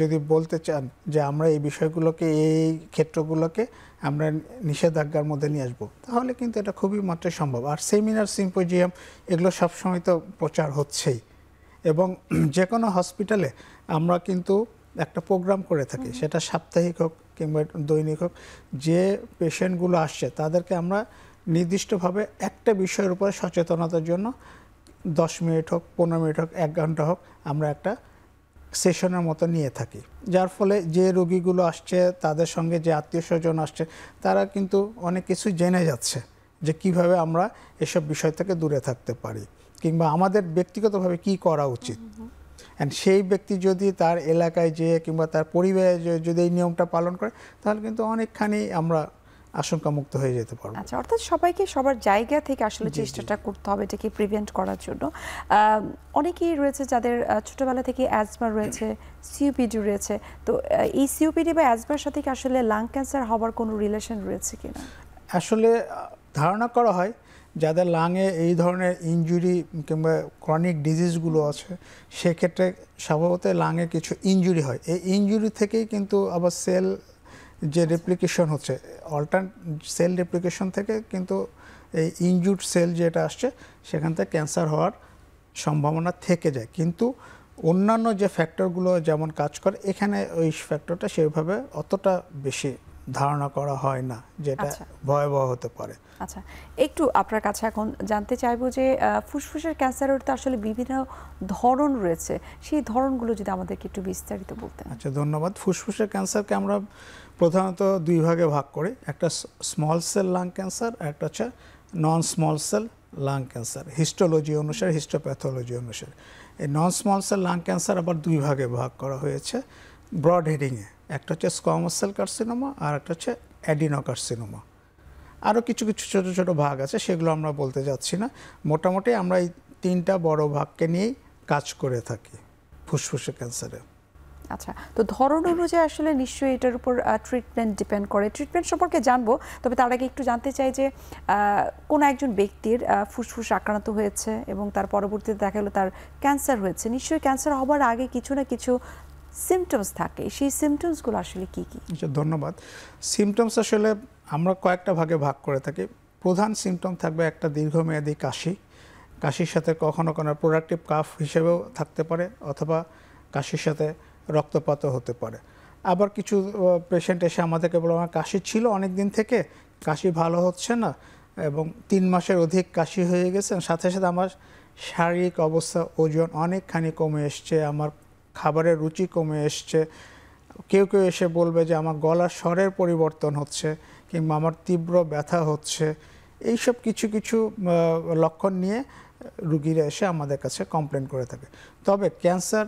যদি বলতে চান যে আমরা এই বিষয়গুলোকে, এই ক্ষেত্রগুলোকে আমরা নিষেধাজ্ঞার মধ্যে নিয়ে আসবো, তাহলে কিন্তু এটা খুবই মাত্রায় সম্ভব। আর সেমিনার, সিম্পোজিয়াম এগুলো সবসময় তো প্রচার হচ্ছেই, এবং যে কোনো হসপিটালে আমরা কিন্তু একটা প্রোগ্রাম করে থাকি, সেটা সাপ্তাহিক হোক কিংবা দৈনিক হোক। যে পেশেন্টগুলো আসছে তাদেরকে আমরা নির্দিষ্টভাবে একটা বিষয়ের উপরে সচেতনতার জন্য 10 মিনিট হোক, 15 মিনিট হোক, 1 ঘন্টা হোক, আমরা একটা সেশনের মতো নিয়ে থাকি। যার ফলে যে রোগীগুলো আসছে, তাদের সঙ্গে যে আত্মীয় স্বজন আসছে, তারা কিন্তু অনেক কিছু জেনে যাচ্ছে যে কিভাবে আমরা এসব বিষয় থেকে দূরে থাকতে পারি, কিংবা আমাদের ব্যক্তিগতভাবে কি করা উচিত। অ্যান্ড সেই ব্যক্তি যদি তার এলাকায় যেয়ে কিংবা তার পরিবারে যদি এই নিয়মটা পালন করে, তাহলে কিন্তু অনেকখানি আমরা আশঙ্কামুক্ত হয়ে যেতে পারবো। আচ্ছা, অর্থাৎ সবাইকে সবার জায়গা থেকে আসলে চেষ্টাটা করতে হবে এটাকে প্রিভেন্ট করার জন্য। অনেকেই রয়েছে যাদের ছোটবেলা থেকে অ্যাজমা রয়েছে, সিওপিডি রয়েছে, তো এই সিওপিডি বা অ্যাজমার সাথে কি আসলে লাং ক্যান্সার হওয়ার কোনো রিলেশন রয়েছে কিনা? আসলে ধারণা করা হয় যাদের লাংয়ে এই ধরনের ইনজুরি কিংবা ক্রনিক ডিজিজগুলো আছে, সেক্ষেত্রে স্বভাবত লাংয়ে কিছু ইনজুরি হয়। এই ইনজুরি থেকেই কিন্তু আবার সেল যে রেপ্লিকেশন হচ্ছে, অল্টারনেট সেল রেপ্লিকেশন থেকে কিন্তু এই ইনজুর্ড সেল যেটা আসছে, সেখান থেকে ক্যান্সার হওয়ার সম্ভাবনা থেকে যায়। কিন্তু অন্যান্য যে ফ্যাক্টরগুলো যেমন কাজ করে, এখানে ওই ফ্যাক্টরটা সেভাবে অতটা বেশি ধারণা করা হয় না, যেটা ভয়াবহ হতে পারে। আচ্ছা, একটু আপনার কাছে এখন জানতে চাইবো যে ফুসফুসের ক্যান্সারের তো আসলে বিভিন্ন ধরন রয়েছে, সেই ধরনগুলো যদি আমাদেরকে একটু বিস্তারিত বলতেন। আচ্ছা, ধন্যবাদ। ফুসফুসের ক্যান্সারকে আমরা প্রধানত 2 ভাগে ভাগ করি, একটা স্মল সেল লাং ক্যান্সার, আর একটা হচ্ছে non small cell lung cancer. Histology অনুসারে, হিস্টোপ্যাথোলজি অনুসারে এই non small cell lung cancer আবার 2 ভাগে ভাগ করা হয়েছে ব্রড হেডিংয়ে। একটা হচ্ছে স্কোয়ামাস সেল কার্সিনোমা, আর একটা হচ্ছে অ্যাডিনোকার্সিনোমা। আরও কিছু কিছু ছোটো ছোটো ভাগ আছে, সেগুলো আমরা বলতে যাচ্ছি না। মোটামুটি আমরা এই 3টা বড় ভাগকে নিয়েই কাজ করে থাকি ফুসফুসের ক্যান্সারে। আচ্ছা, তো ধরন অনুযায়ী আসলে নিশ্চয়ই এটার উপর ট্রিটমেন্ট ডিপেন্ড করে। ট্রিটমেন্ট সম্পর্কে জানবো, তবে তার আগে একটু জানতে চাই যে কোনো একজন ব্যক্তির ফুসফুস আক্রান্ত হয়েছে এবং তার পরবর্তীতে দেখা গেলো তার ক্যান্সার হয়েছে, নিশ্চয়ই ক্যান্সার হবার আগে কিছু না কিছু সিমটমস থাকে, সেই সিমটমসগুলো আসলে কি কি? ধন্যবাদ। সিমটমস আসলে আমরা কয়েকটা ভাগে ভাগ করে থাকি। প্রধান সিমটম থাকবে একটা দীর্ঘমেয়াদী কাশি, কাশির সাথে কখনো কোনো প্রোডাক্টিভ কাফ হিসেবেও থাকতে পারে, অথবা কাশির সাথে রক্তপাতও হতে পারে। আবার কিছু পেশেন্ট এসে আমাদেরকে বলে আমার কাশি ছিল অনেক দিন থেকে, কাশি ভালো হচ্ছে না এবং 3 মাসের অধিক কাশি হয়ে গেছে, সাথে সাথে আমার শারীরিক অবস্থা, ওজন অনেকখানি কমে এসছে, আমার খাবারের রুচি কমে এসছে। কেউ কেউ এসে বলবে যে আমার গলার স্বরের পরিবর্তন হচ্ছে, কিংবা আমার তীব্র ব্যথা হচ্ছে। এইসব কিছু কিছু লক্ষণ নিয়ে রুগীরা এসে আমাদের কাছে কমপ্লেন করে থাকে। তবে ক্যান্সার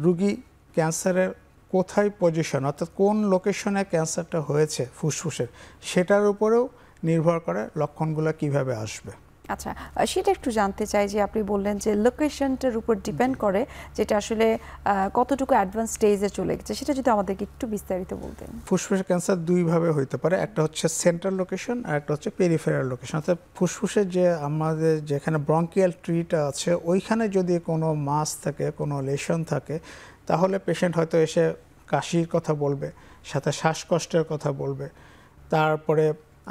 রুগী ক্যান্সারের কোথায় পজিশন, অর্থাৎ কোন লোকেশনে ক্যান্সারটা হয়েছে ফুসফুসের, সেটার উপরেও নির্ভর করে লক্ষণগুলো কিভাবে আসবে। আচ্ছা, সেটা একটু জানতে চাই যে আপনি বললেন যে লোকেশনটার উপর ডিপেন্ড করে, যেটা আসলে কতটুকু অ্যাডভান্স স্টেজে চলে গেছে, সেটা যদি আমাদেরকে একটু বিস্তারিত বলতেন। ফুসফুসের ক্যান্সার দুইভাবে হইতে পারে, একটা হচ্ছে সেন্ট্রাল লোকেশন আর একটা হচ্ছে পেরিফেরাল লোকেশন। অর্থাৎ ফুসফুসের যে আমাদের যেখানে ব্রঙ্কিয়াল ট্রিটা আছে, ওইখানে যদি কোনো মাস থাকে, কোনো লেশন থাকে, তাহলে পেশেন্ট হয়তো এসে কাশির কথা বলবে, সাথে শ্বাসকষ্টের কথা বলবে। তারপরে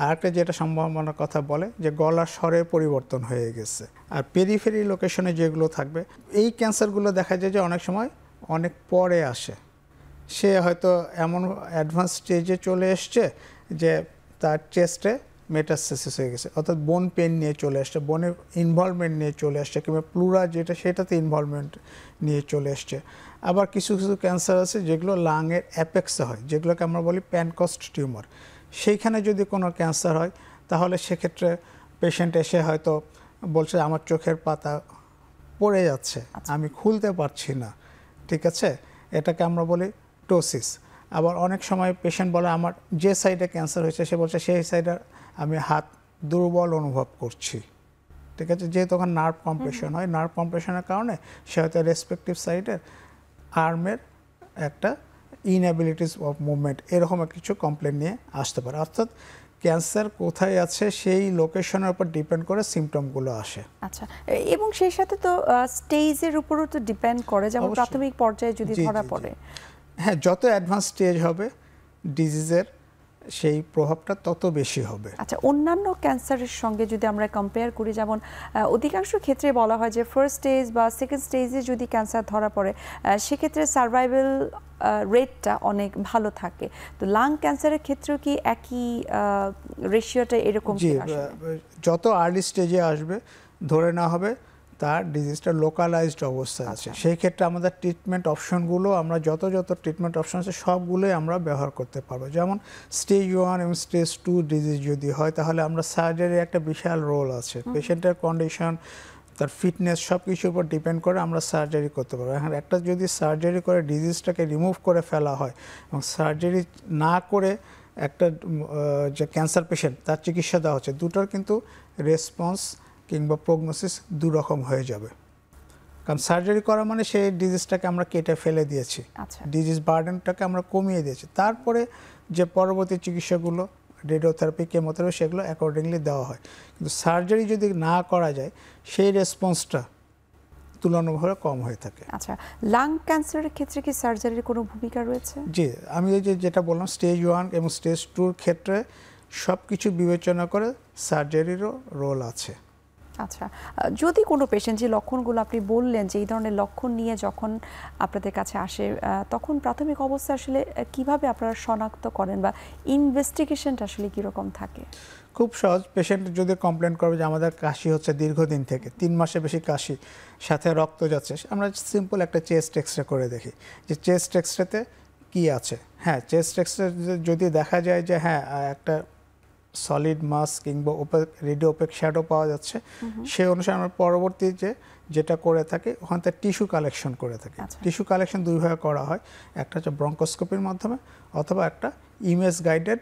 আরেকটা যেটা সম্ভাবনার কথা বলে যে গলার স্বরের পরিবর্তন হয়ে গেছে। আর পেরিফেরি লোকেশনে যেগুলো থাকবে, এই ক্যান্সারগুলো দেখা যায় যে অনেক সময় অনেক পরে আসে। সে হয়তো এমন অ্যাডভান্স স্টেজে চলে এসছে যে তার চেস্টে মেটাস্টাসিস হয়ে গেছে, অর্থাৎ বোন পেন নিয়ে চলে আসছে, বোনের ইনভলভমেন্ট নিয়ে চলে আসছে, কিংবা প্লুরা যেটা সেটাতে ইনভলভমেন্ট নিয়ে চলে আসছে। আবার কিছু কিছু ক্যান্সার আছে যেগুলো লাংয়ের অ্যাপেক্সে হয়, যেগুলোকে আমরা বলি প্যানকস্ট টিউমার। সেইখানে যদি কোনো ক্যান্সার হয়, তাহলে সেক্ষেত্রে পেশেন্ট এসে হয়তো বলছে আমার চোখের পাতা পড়ে যাচ্ছে, আমি খুলতে পারছি না, ঠিক আছে, এটাকে আমরা বলি টোসিস। আবার অনেক সময় পেশেন্ট বলে আমার যে সাইডে ক্যান্সার হয়েছে, সে বলছে সেই সাইডে আমি হাত দুর্বল অনুভব করছি, ঠিক আছে, যেহেতু তখন নার্ভ কম্প্রেশন হয়, নার্ভ কম্প্রেশনের কারণে সে হয়তো রেসপেক্টিভ সাইডের আর্মের একটা ইনঅ্যাবিলিটিস অফ মুভমেন্ট এরকম কিছু কমপ্লেন নিয়ে আসতে পারে। অর্থাৎ ক্যান্সার কোথায় আছে সেই লোকেশনের উপর ডিপেন্ড করে সিমটমগুলো আসে। আচ্ছা, এবং সেই সাথে তো স্টেজের উপরও তো ডিপেন্ড করে, যেমন প্রাথমিক পর্যায়ে যদি ধরা পড়ে। হ্যাঁ, যত অ্যাডভান্স স্টেজ হবে ডিজিজের সেই প্রভাবটা তত বেশি হবে। আচ্ছা, অন্যান্য ক্যান্সারের সঙ্গে যদি আমরা কম্পেয়ার করি, যেমন অধিকাংশ ক্ষেত্রে বলা হয় যে ফার্স্ট স্টেজ বা সেকেন্ড স্টেজে যদি ক্যান্সার ধরা পড়ে, সেক্ষেত্রে সার্ভাইভাল রেটটা অনেক ভালো থাকে। তো লাং ক্যান্সারের ক্ষেত্রেও কি একই রেশিওটা এরকম? যত আর্লি স্টেজে আসবে ধরে নেওয়া হবে তার ডিজিজটা লোকালাইজড অবস্থায় আছে। সেই ক্ষেত্রে আমাদের ট্রিটমেন্ট অপশনগুলো, আমরা যত ট্রিটমেন্ট অপশন আছে সবগুলোই আমরা ব্যবহার করতে পারবো। যেমন স্টেজ 1 এবং স্টেজ 2 ডিজিজ যদি হয়, তাহলে আমরা সার্জারির একটা বিশাল রোল আছে। পেশেন্টের কন্ডিশন, তার ফিটনেস সব কিছুর উপর ডিপেন্ড করে আমরা সার্জারি করতে পারবো। এখন একটা যদি সার্জারি করে ডিজিজটাকে রিমুভ করে ফেলা হয় এবং সার্জারি না করে একটা যে ক্যান্সার পেশেন্ট তার চিকিৎসা দেওয়া হচ্ছে, দুটোর কিন্তু রেসপন্স কিংবা প্রগনোসিস দুরকম হয়ে যাবে। কারণ সার্জারি করা মানে সেই ডিজিজটাকে আমরা কেটে ফেলে দিয়েছি, ডিজিজ বার্ডেনটাকে আমরা কমিয়ে দিয়েছি। তারপরে যে পরবর্তী চিকিৎসাগুলো, রেডিওথেরাপি, কেমোথেরাপি, সেগুলো অ্যাকর্ডিংলি দেওয়া হয়। কিন্তু সার্জারি যদি না করা যায়, সেই রেসপন্সটা তুলনামূলকভাবে কম হয়ে থাকে। আচ্ছা, লাং ক্যান্সারের ক্ষেত্রে কি সার্জারির কোনো ভূমিকা রয়েছে? জি, আমি এই যেটা বললাম স্টেজ 1 এবং স্টেজ 2 ক্ষেত্রে সব কিছু বিবেচনা করে সার্জারিরও রোল আছে। আচ্ছা, যদি কোনো পেশেন্ট, যে লক্ষণগুলো আপনি বললেন যে এই ধরনের লক্ষণ নিয়ে যখন আপনাদের কাছে আসে, তখন প্রাথমিক অবস্থা আসলে কিভাবে আপনারা শনাক্ত করেন বা ইনভেস্টিগেশনটা আসলে কীরকম থাকে? খুব সহজ। পেশেন্ট যদি কমপ্লেন করবে যে আমাদের কাশি হচ্ছে দীর্ঘদিন থেকে, 3 মাসে বেশি কাশি, সাথে রক্ত যাচ্ছে, আমরা সিম্পল একটা চেস্ট এক্সরে করে দেখি যে চেস্ট এক্সরেতে কী আছে। হ্যাঁ, চেস্ট এক্সরে যদি দেখা যায় যে হ্যাঁ একটা সলিড মাস কিংবা রেডিও ওপেক শ্যাডো পাওয়া যাচ্ছে, সেই অনুসারে আমরা পরবর্তী যেটা করে থাকি, ওখান থেকে টিস্যু কালেকশন করে থাকি। টিস্যু কালেকশন দুইভাবে করা হয়, একটা হচ্ছে ব্রঙ্কোস্কোপির মাধ্যমে, অথবা একটা ইমেজ গাইডেড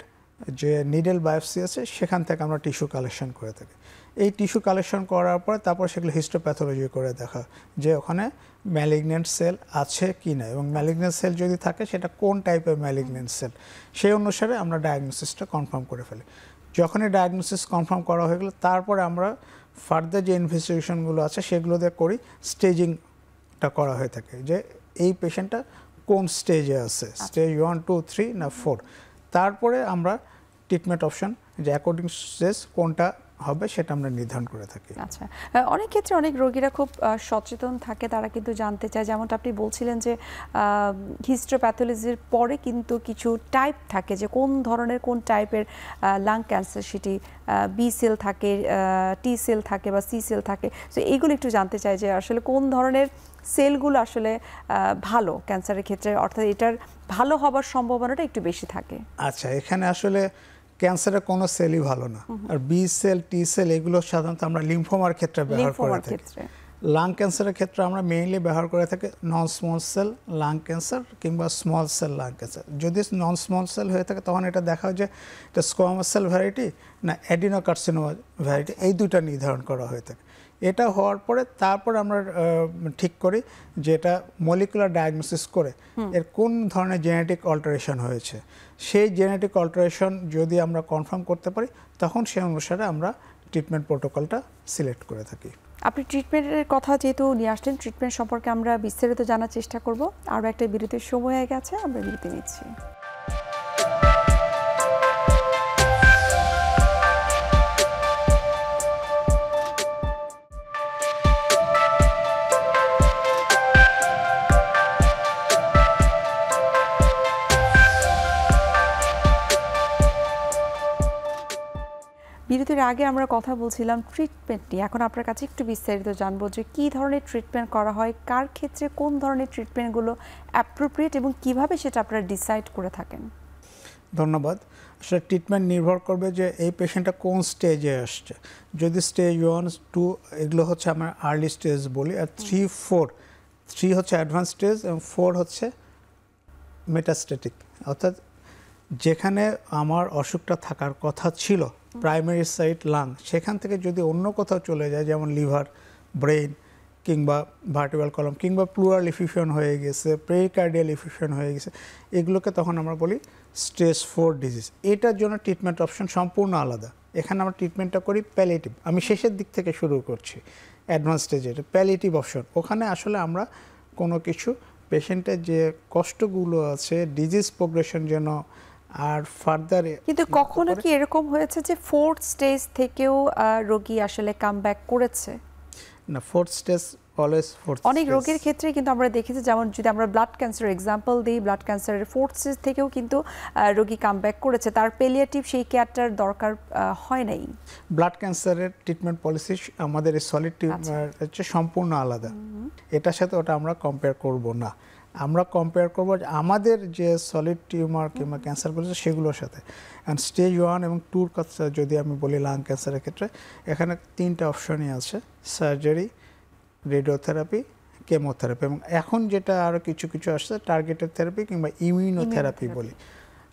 যে নিডেল বায়োপসি আছে সেখান থেকে আমরা টিস্যু কালেকশন করে থাকি। এই টিস্যু কালেকশন করার পরে তারপর সেগুলো হিস্টোপ্যাথোলজি করে দেখা যে ওখানে ম্যালিগন্যান্ট সেল আছে কি না, এবং ম্যালিগন্যান্ট সেল যদি থাকে সেটা কোন টাইপের ম্যালিগন্যান্ট সেল, সেই অনুসারে আমরা ডায়াগনোসিসটা কনফার্ম করে ফেলি। যখনই ডায়াগনোসিস কনফার্ম করা হয়ে গেলে তারপরে আমরা ফার্দার যে ইনভেস্টিগেশনগুলো আছে সেগুলো দিয়ে করি, স্টেজিংটা করা হয়ে থাকে যে এই পেশেন্টটা কোন স্টেজে আছে, স্টেজ 1, 2, 3 না 4। তারপরে আমরা ট্রিটমেন্ট অপশন যে অ্যাকর্ডিং স্টেজ কোনটা হবে সেটা আমরা নির্ধারণ করে থাকি। আচ্ছা, অনেক ক্ষেত্রে অনেক রোগীরা খুব সচেতন থাকে, তারা কিন্তু জানতে চায়, যেমনটা আপনি বলছিলেন যে হিস্টোপ্যাথোলজির পরে কিন্তু কিছু টাইপ থাকে যে কোন ধরনের কোন টাইপের লাং ক্যান্সার, সেটি বি সেল থাকে, টি সেল থাকে বা সি সেল থাকে। তো এইগুলো একটু জানতে চাই যে আসলে কোন ধরনের সেলগুলো আসলে ভালো ক্যান্সারের ক্ষেত্রে, অর্থাৎ এটার ভালো হবার সম্ভাবনাটা একটু বেশি থাকে। আচ্ছা, এখানে আসলে ক্যান্সারের কোনো সেলই ভালো না, আর বি সেল টি সেল এগুলো সাধারণত আমরা লিম্ফোমার ক্ষেত্রে ব্যবহার করে থাকি। লাং ক্যান্সারের ক্ষেত্রে আমরা মেইনলি ব্যবহার করে থাকি non small cell lung cancer কিংবা স্মল সেল লাং ক্যান্সার। যদি নন স্মল সেল হয়ে থাকে তখন এটা দেখা হয় যে এটা স্কোয়ামাস সেল ভ্যারাইটি না অ্যাডিনোকার্সিনোমা ভ্যারাইটি, এই দুইটা নির্ধারণ করা হয়ে থাকে। এটা হওয়ার পরে তারপর আমরা ঠিক করি যে এটা মলিকুলার ডায়াগনোসিস করে এর কোন ধরনের জেনেটিক অল্টারেশন হয়েছে। সেই জেনেটিক অল্টারেশন যদি আমরা কনফার্ম করতে পারি তখন সেই অনুসারে আমরা ট্রিটমেন্ট প্রোটোকলটা সিলেক্ট করে থাকি। আপনি ট্রিটমেন্টের কথা যেহেতু নিয়ে আসলেন, ট্রিটমেন্ট সম্পর্কে আমরা বিস্তারিত জানার চেষ্টা করব। আরও একটা বিরতির সময় হয়ে গেছে, আমরা বিরতি নিচ্ছি। বিরতির আগে আমরা কথা বলছিলাম ট্রিটমেন্ট নিয়ে। এখন আপনার কাছে একটু বিস্তারিত জানবো যে কী ধরনের ট্রিটমেন্ট করা হয়, কার ক্ষেত্রে কোন ধরনের ট্রিটমেন্টগুলো অ্যাপ্রোপ্রিয়েট এবং কিভাবে সেটা আপনারা ডিসাইড করে থাকেন। ধন্যবাদ। আসলে ট্রিটমেন্ট নির্ভর করবে যে এই পেশেন্টটা কোন স্টেজে আসছে। যদি স্টেজ 1, 2 এগুলো হচ্ছে আমরা আর্লি স্টেজ বলি, আর 3, 4 3 হচ্ছে অ্যাডভান্স স্টেজ এবং 4 হচ্ছে মেটাস্টেটিক, অর্থাৎ যেখানে আমার অসুখটা থাকার কথা ছিল প্রাইমারি সাইট লাং, সেখান থেকে যদি অন্য কোথাও চলে যায়, যেমন লিভার, ব্রেইন কিংবা ভার্টিব্রাল কলাম কিংবা প্লুরাল এফিউশন হয়ে গেছে, পেরিকার্ডিয়াল এফিউশন হয়ে গেছে, এগুলোকে তখন আমরা বলি স্টেজ 4 ডিজিজ। এটার জন্য ট্রিটমেন্ট অপশন সম্পূর্ণ আলাদা। এখানে আমরা ট্রিটমেন্টটা করি প্যালিয়েটিভ। আমি শেষের দিক থেকে শুরু করছি, অ্যাডভান্স স্টেজে প্যালিয়েটিভ অপশন। ওখানে আসলে আমরা কোনো কিছু পেশেন্টের যে কষ্টগুলো আছে ডিজিজ প্রোগ্রেশন যেন আর ফার্দার। কিন্তু কখনো কি এরকম হয়েছে যে 4th স্টেজ থেকেও রোগী আসলে কামব্যাক করেছে? না, 4th স্টেজ অলওয়েজ 4th। অনেক রোগের ক্ষেত্রে কিন্তু আমরা দেখেছি, যেমন যদি আমরা ব্লাড ক্যান্সার এক্সাম্পল দিই, ব্লাড ক্যান্সারের 4th স্টেজ থেকেও কিন্তু রোগী কামব্যাক করেছে, তার পেলিয়েটিভ সেই কেয়ারটার দরকার হয় নাই। ব্লাড ক্যান্সারের ট্রিটমেন্ট পলিসি আমাদের এই সলিড টিউমার হচ্ছে সম্পূর্ণ আলাদা। এটার সাথে ওটা আমরা কম্পেয়ার করব না। আমরা কম্পেয়ার করবো আমাদের যে সলিড টিউমার কিংবা ক্যান্সারগুলো সেগুলোর সাথে। অ্যান্ড স্টেজ 1 এবং 2 কথা যদি আমি বলি লাং ক্যান্সারের ক্ষেত্রে, এখানে 3টা অপশনই আছে: সার্জারি, রেডিওথেরাপি, কেমোথেরাপি, এবং এখন যেটা আরও কিছু কিছু আসছে টার্গেটেড থেরাপি কিংবা ইমিউনোথেরাপি বলি।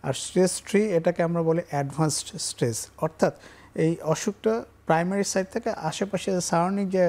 আর স্টেজ 3 এটাকে আমরা বলি অ্যাডভান্সড স্টেজ, অর্থাৎ এই অসুখটা প্রাইমারি সাইড থেকে আশেপাশে সারাউন্ডিং যে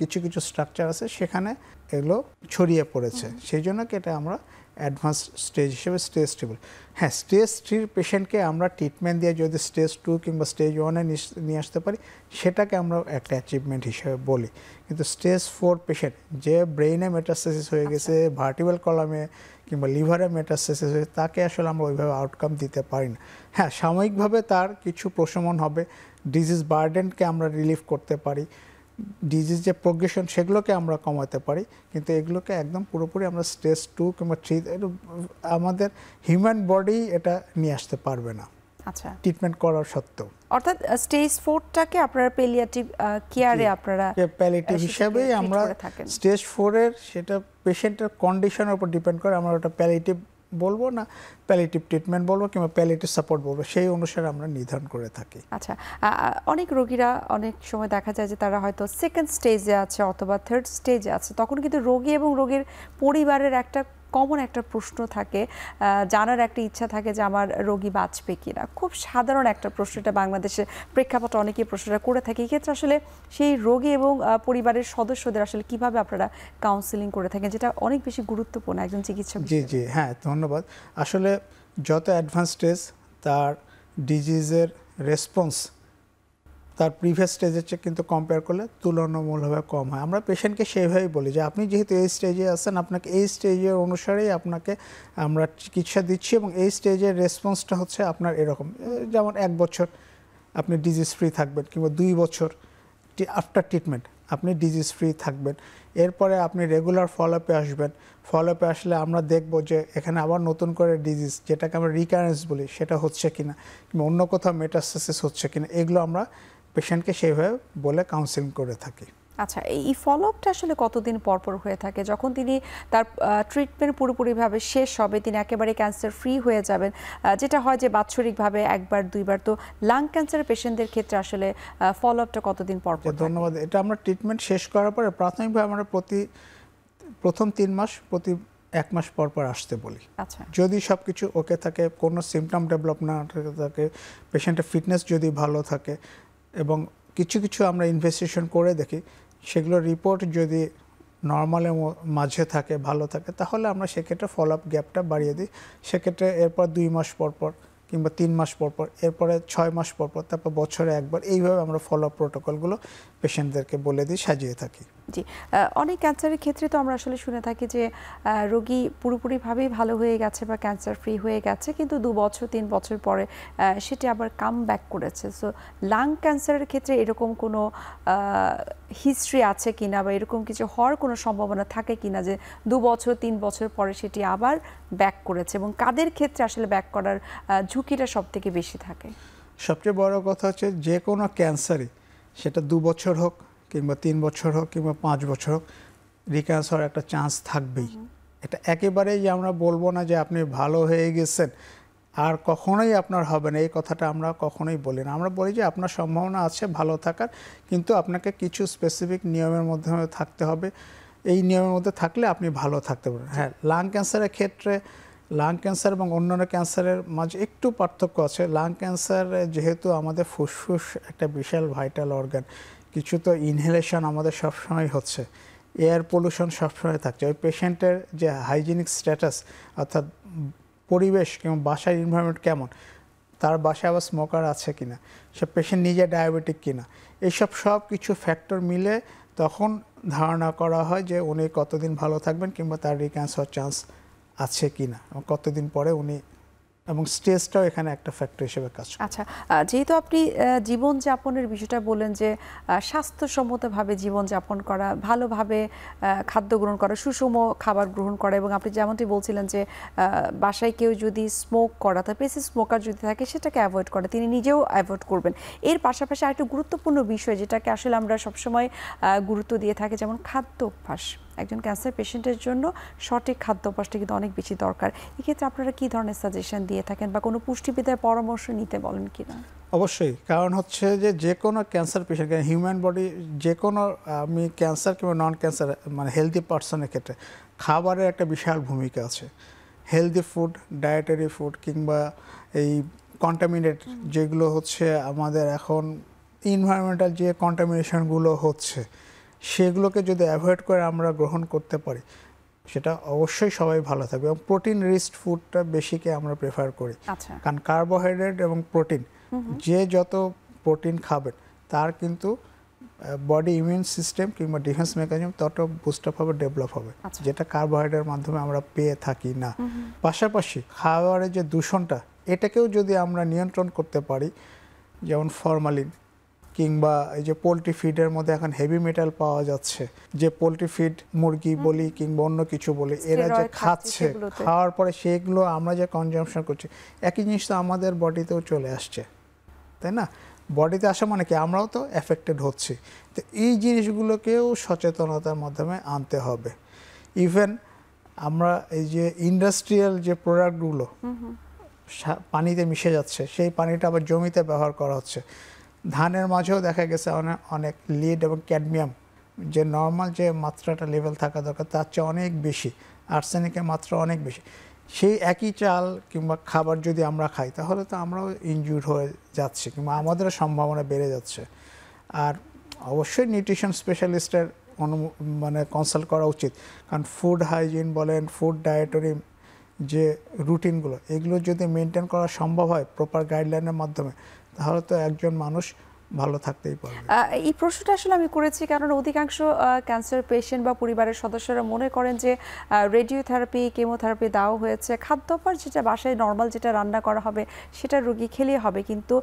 কিছু কিছু স্ট্রাকচার আছে সেখানে এগুলো ছড়িয়ে পড়েছে, সেই জন্য কি এটা আমরা অ্যাডভান্স স্টেজ হিসেবে স্টেজ 3 বলি। হ্যাঁ, স্টেজ 3 পেশেন্টকে আমরা ট্রিটমেন্ট দিয়ে যদি স্টেজ 2 কিংবা স্টেজ 1-এ নিয়ে আসতে পারি সেটাকে আমরা একটা অ্যাচিভমেন্ট হিসেবে বলি। কিন্তু স্টেজ 4 পেশেন্ট যে ব্রেইনে মেটাস্টেসিস হয়ে গেছে, ভার্টিব্রাল কলামে কিংবা লিভারে মেটাস্টেসিস হয়ে, তাকে আসলে আমরা ওইভাবে আউটকাম দিতে পারি না। হ্যাঁ, সাময়িকভাবে তার কিছু প্রশমন হবে, ডিজিজ বার্ডেনকে আমরা রিলিফ করতে পারি, ডিজিজ যে প্রোগ্রেশন সেগুলোকে আমরা কমাতে পারি, কিন্তু এগুলোকে একদম পুরোপুরি আমরা স্টেজ 2 কিংবা 3 আমাদের হিউম্যান বডি এটা নিয়ে আসতে পারবে না। আচ্ছা, ট্রিটমেন্ট করার সত্ত্বেও। অর্থাৎ স্টেজ 4টাকে আপনারা প্যালিয়েটিভ কেয়ারে আপনারা প্যালিয়েটিভ হিসেবে আমরা স্টেজ 4 এর সেটা পেশেন্টের কন্ডিশনের উপর ডিপেন্ড করে আমরা ওটা প্যালিয়েটিভ বলবো না প্যালিয়েটিভ ট্রিটমেন্ট বলবো কিংবা প্যালিয়েটিভ সাপোর্ট বলবো, সেই অনুসারে আমরা নির্ধারণ করে থাকি। আচ্ছা, অনেক রোগীরা অনেক সময় দেখা যায় যে তারা হয়তো 2nd স্টেজে আছে অথবা 3rd স্টেজে আছে, তখন কিন্তু রোগী এবং রোগীর পরিবারের একটা কমন একটা প্রশ্ন থাকে, জানার একটা ইচ্ছা থাকে যে আমার রোগী বাঁচবে কিনা। খুব সাধারণ একটা প্রশ্ন, এটা বাংলাদেশের প্রেক্ষাপটে অনেকেই প্রশ্নটা করে থাকে। এক্ষেত্রে আসলে সেই রোগী এবং পরিবারের সদস্যদের আসলে কিভাবে আপনারা কাউন্সিলিং করে থাকেন, যেটা অনেক বেশি গুরুত্বপূর্ণ একজন চিকিৎসক জি হিসেবে? জি হ্যাঁ, ধন্যবাদ। আসলে যত অ্যাডভান্স স্টেজ তার ডিজিজের রেসপন্স তার প্রিভিয়াস স্টেজের চেয়ে কিন্তু কম্পেয়ার করলে তুলনামূলকভাবে কম হয়। আমরা পেশেন্টকে সেইভাবেই বলি যে আপনি যেহেতু এই স্টেজে আছেন, আপনাকে এই স্টেজের অনুসারেই আপনাকে আমরা চিকিৎসা দিচ্ছি এবং এই স্টেজের রেসপন্সটা হচ্ছে আপনার এরকম। যেমন 1 বছর আপনি ডিজিজ ফ্রি থাকবেন, কিংবা 2 বছর আফটার ট্রিটমেন্ট আপনি ডিজিজ ফ্রি থাকবেন। এরপরে আপনি রেগুলার ফলোআপে আসবেন। ফলোআপে আসলে আমরা দেখব যে এখানে আবার নতুন করে ডিজিজ, যেটাকে আমরা রিকারেন্স বলি, সেটা হচ্ছে কিনা, কিংবা অন্য কোথাও মেটাস্টাসিস হচ্ছে কিনা, এগুলো আমরা পেশেন্টকে সেইভাবে বলে কাউন্সেলিং করে থাকি। আচ্ছা, এই ফলোআপটা আসলে কতদিন পর পর হয়ে থাকে? যখন তিনি তার ট্রিটমেন্ট পুরোপুরিভাবে শেষ হবে, তিনি একেবারে ক্যান্সার ফ্রি হয়ে যাবেন, যেটা হয় যে বাৎসরিকভাবে একবার দুইবার, তো লাং ক্যান্সারের পেশেন্টদের ক্ষেত্রে আসলে ফলোআপটা কতদিন পর পর? ধন্যবাদ। এটা আমরা ট্রিটমেন্ট শেষ করার পরে প্রাথমিকভাবে আমরা প্রথম 3 মাস প্রতি 1 মাস পর পর আসতে বলি। আচ্ছা, যদি সব কিছু ওকে থাকে, কোনো সিমটম ডেভেলপ না থাকে, পেশেন্টের ফিটনেস যদি ভালো থাকে এবং কিছু কিছু আমরা ইনভেস্টিগেশন করে দেখি, সেগুলো রিপোর্ট যদি নর্মালের মাঝে থাকে, ভালো থাকে, তাহলে আমরা সেক্ষেত্রে ফলোআপ গ্যাপটা বাড়িয়ে দিই। সেক্ষেত্রে এরপর 2 মাস পর পর কিংবা 3 মাস পর পর, এরপরে 6 মাস পর পর, তারপর বছরে একবার, এইভাবে আমরা ফলোআপ প্রোটোকলগুলো পেশেন্টদেরকে বলে দিই, সাজিয়ে থাকি। জি। অনেক ক্যান্সারের ক্ষেত্রে তো আমরা আসলে শুনে থাকি যে রোগী পুরোপুরিভাবেই ভালো হয়ে গেছে বা ক্যান্সার ফ্রি হয়ে গেছে, কিন্তু 2 বছর 3 বছর পরে সেটি আবার কাম ব্যাক করেছে। সো লাং ক্যান্সারের ক্ষেত্রে এরকম কোনো হিস্ট্রি আছে কিনা, বা এরকম কিছু হওয়ার কোনো সম্ভাবনা থাকে কিনা যে 2 বছর 3 বছর পরে সেটি আবার ব্যাক করেছে, এবং কাদের ক্ষেত্রে আসলে ব্যাক করার ঝুঁকিটা সবথেকে বেশি থাকে? সবচেয়ে বড় কথা হচ্ছে যে কোনো ক্যান্সারই, সেটা 2 বছর হোক কিংবা 3 বছর হোক কিংবা 5 বছর হোক, রিকারেন্স হওয়ার একটা চান্স থাকবেই। এটা একেবারেই যে আমরা বলবো না যে আপনি ভালো হয়ে গেছেন আর কখনোই আপনার হবে না, এই কথাটা আমরা কখনোই বলি না। আমরা বলি যে আপনার সম্ভাবনা আছে ভালো থাকার, কিন্তু আপনাকে কিছু স্পেসিফিক নিয়মের মধ্যে থাকতে হবে। এই নিয়মের মধ্যে থাকলে আপনি ভালো থাকতে পারেন। হ্যাঁ, লাং ক্যান্সারের ক্ষেত্রে লাং ক্যান্সার এবং অন্যান্য ক্যান্সারের মাঝে একটু পার্থক্য আছে। লাং ক্যান্সার যেহেতু আমাদের ফুসফুস একটা বিশাল ভাইটাল অর্গান, কিছু তো ইনহেলেশন আমাদের সবসময় হচ্ছে, এয়ার পলিউশন সবসময় থাকছে। ওই পেশেন্টের যে হাইজিনিক স্ট্যাটাস, অর্থাৎ পরিবেশ কিংবা বাসার এনভায়রনমেন্ট কেমন, তার বাসায় আবার স্মোকার আছে কিনা, সে পেশেন্ট নিজে ডায়াবেটিক কিনা, এইসব সব কিছু ফ্যাক্টর মিলে তখন ধারণা করা হয় যে উনি কতদিন ভালো থাকবেন কিংবা তার রিক্যান্স হওয়ার চান্স আছে কিনা, এবং কতদিন পরে উনি, এবং স্টেজটাও এখানে একটা ফ্যাক্টর হিসেবে কাজ করে। আচ্ছা, যেহেতু আপনি জীবনযাপনের বিষয়টা বললেন যে স্বাস্থ্যসম্মতভাবে জীবনযাপন করা, ভালোভাবে খাদ্য গ্রহণ করা, সুষম খাবার গ্রহণ করা, এবং আপনি যেমনটি বলছিলেন যে বাসায় কেউ যদি স্মোক করা, তার পেশি স্মোকার যদি থাকে সেটাকে অ্যাভয়েড করে, তিনি নিজেও অ্যাভয়েড করবেন। এর পাশাপাশি আরেকটা গুরুত্বপূর্ণ বিষয় যেটাকে আসলে আমরা সবসময় গুরুত্ব দিয়ে থাকি, যেমন খাদ্য অভ্যাস। একজন ক্যান্সার পেশেন্টের জন্য সঠিক খাদ্য অভ্যাসটা কিন্তু অনেক বেশি দরকার। এক্ষেত্রে আপনারা কী ধরনের সাজেশন দিয়ে থাকেন, বা কোনো পুষ্টিবিদের পরামর্শ নিতে বলেন কিনা? অবশ্যই, কারণ হচ্ছে যে কোনো ক্যান্সার পেশেন্ট, হিউম্যান বডি, যে কোনো আমি ক্যান্সার কিংবা নন ক্যান্সার মানে হেলদি পার্সনের ক্ষেত্রে খাবারের একটা বিশাল ভূমিকা আছে। হেলদি ফুড, ডায়েটারি ফুড কিংবা এই কন্টামিনেট যেগুলো হচ্ছে আমাদের এখন এনভায়রনমেন্টাল যে কন্টামিনেশনগুলো হচ্ছে, সেগুলোকে যদি অ্যাভয়েড করে আমরা গ্রহণ করতে পারি, সেটা অবশ্যই সবাই ভালো থাকবে। এবং প্রোটিন রিচড ফুডটা বেশিকে আমরা প্রেফার করি। আচ্ছা, কারণ কার্বোহাইড্রেট এবং প্রোটিন, যে যত প্রোটিন খাবেন তার কিন্তু বডি ইমিউন সিস্টেম কিংবা ডিফেন্স মেকানিজম তত বুস্টআপ হবে, ডেভেলপ হবে, যেটা কার্বোহাইড্রেটের মাধ্যমে আমরা পেয়ে থাকি না। পাশাপাশি খাবারের যে দূষণটা, এটাকেও যদি আমরা নিয়ন্ত্রণ করতে পারি, যেমন ফরমালিন কিংবা এই যে পোলট্রি ফিডের মধ্যে এখন হেভি মেটাল পাওয়া যাচ্ছে, যে পোলট্রি ফিড মুরগি বলি কিংবা অন্য কিছু বলি, এরা যে খাচ্ছে, খাওয়ার পরে সেগুলো আমরা যে কনজাম্পশন করছি, একই জিনিস তো আমাদের বডিতেও চলে আসছে, তাই না? বডিতে আসা মানে কি, আমরাও তো এফেক্টেড হচ্ছি। তো এই জিনিসগুলোকেও সচেতনতার মাধ্যমে আনতে হবে। ইভেন আমরা এই যে ইন্ডাস্ট্রিয়াল যে প্রোডাক্টগুলো পানিতে মিশে যাচ্ছে, সেই পানিটা আবার জমিতে ব্যবহার করা হচ্ছে। ধানের মাঝেও দেখা গেছে অনেক লিড এবং ক্যাডমিয়াম, যে নর্মাল যে মাত্রাটা লেভেল থাকা দরকার তার চেয়ে অনেক বেশি আর্সেনিকের মাত্রা অনেক বেশি। সেই একই চাল কিংবা খাবার যদি আমরা খাই তাহলে তো আমরাও ইনজিউর হয়ে যাচ্ছি কিংবা আমাদেরও সম্ভাবনা বেড়ে যাচ্ছে। আর অবশ্যই নিউট্রিশন স্পেশালিস্টের মানে কনসাল্ট করা উচিত, কারণ ফুড হাইজিন বলেন, ফুড ডায়েটরি যে রুটিনগুলো এগুলো যদি মেনটেন করা সম্ভব হয় প্রপার গাইডলাইনের মাধ্যমে, তাহলে তো একজন মানুষ ভালো থাকতেই পারবে। এই প্রশ্নটা আসলে আমি করেছি কারণ অধিকাংশ ক্যান্সার পেশেন্ট বা পরিবারের সদস্যরা মনে করেন যে রেডিওথেরাপি, কেমোথেরাপি দেওয়া হয়েছে, খাদ্যাভ্যাস যেটা বাসায় নর্মাল যেটা রান্না করা হবে সেটা রোগী খেলেই হবে, কিন্তু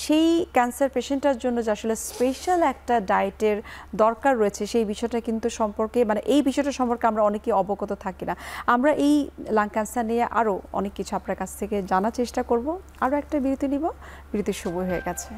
সেই ক্যান্সার পেশেন্টটার জন্য যে আসলে স্পেশাল একটা ডায়েটের দরকার রয়েছে সেই বিষয়টা কিন্তু সম্পর্কে মানে এই বিষয়টা সম্পর্কে আমরা অনেকেই অবগত থাকি না। আমরা এই লাং ক্যান্সার নিয়ে আরও অনেক কিছু আপনার কাছ থেকে জানার চেষ্টা করব। আরও একটা বিরতি নিব, বিরতির সময় হয়ে গেছে।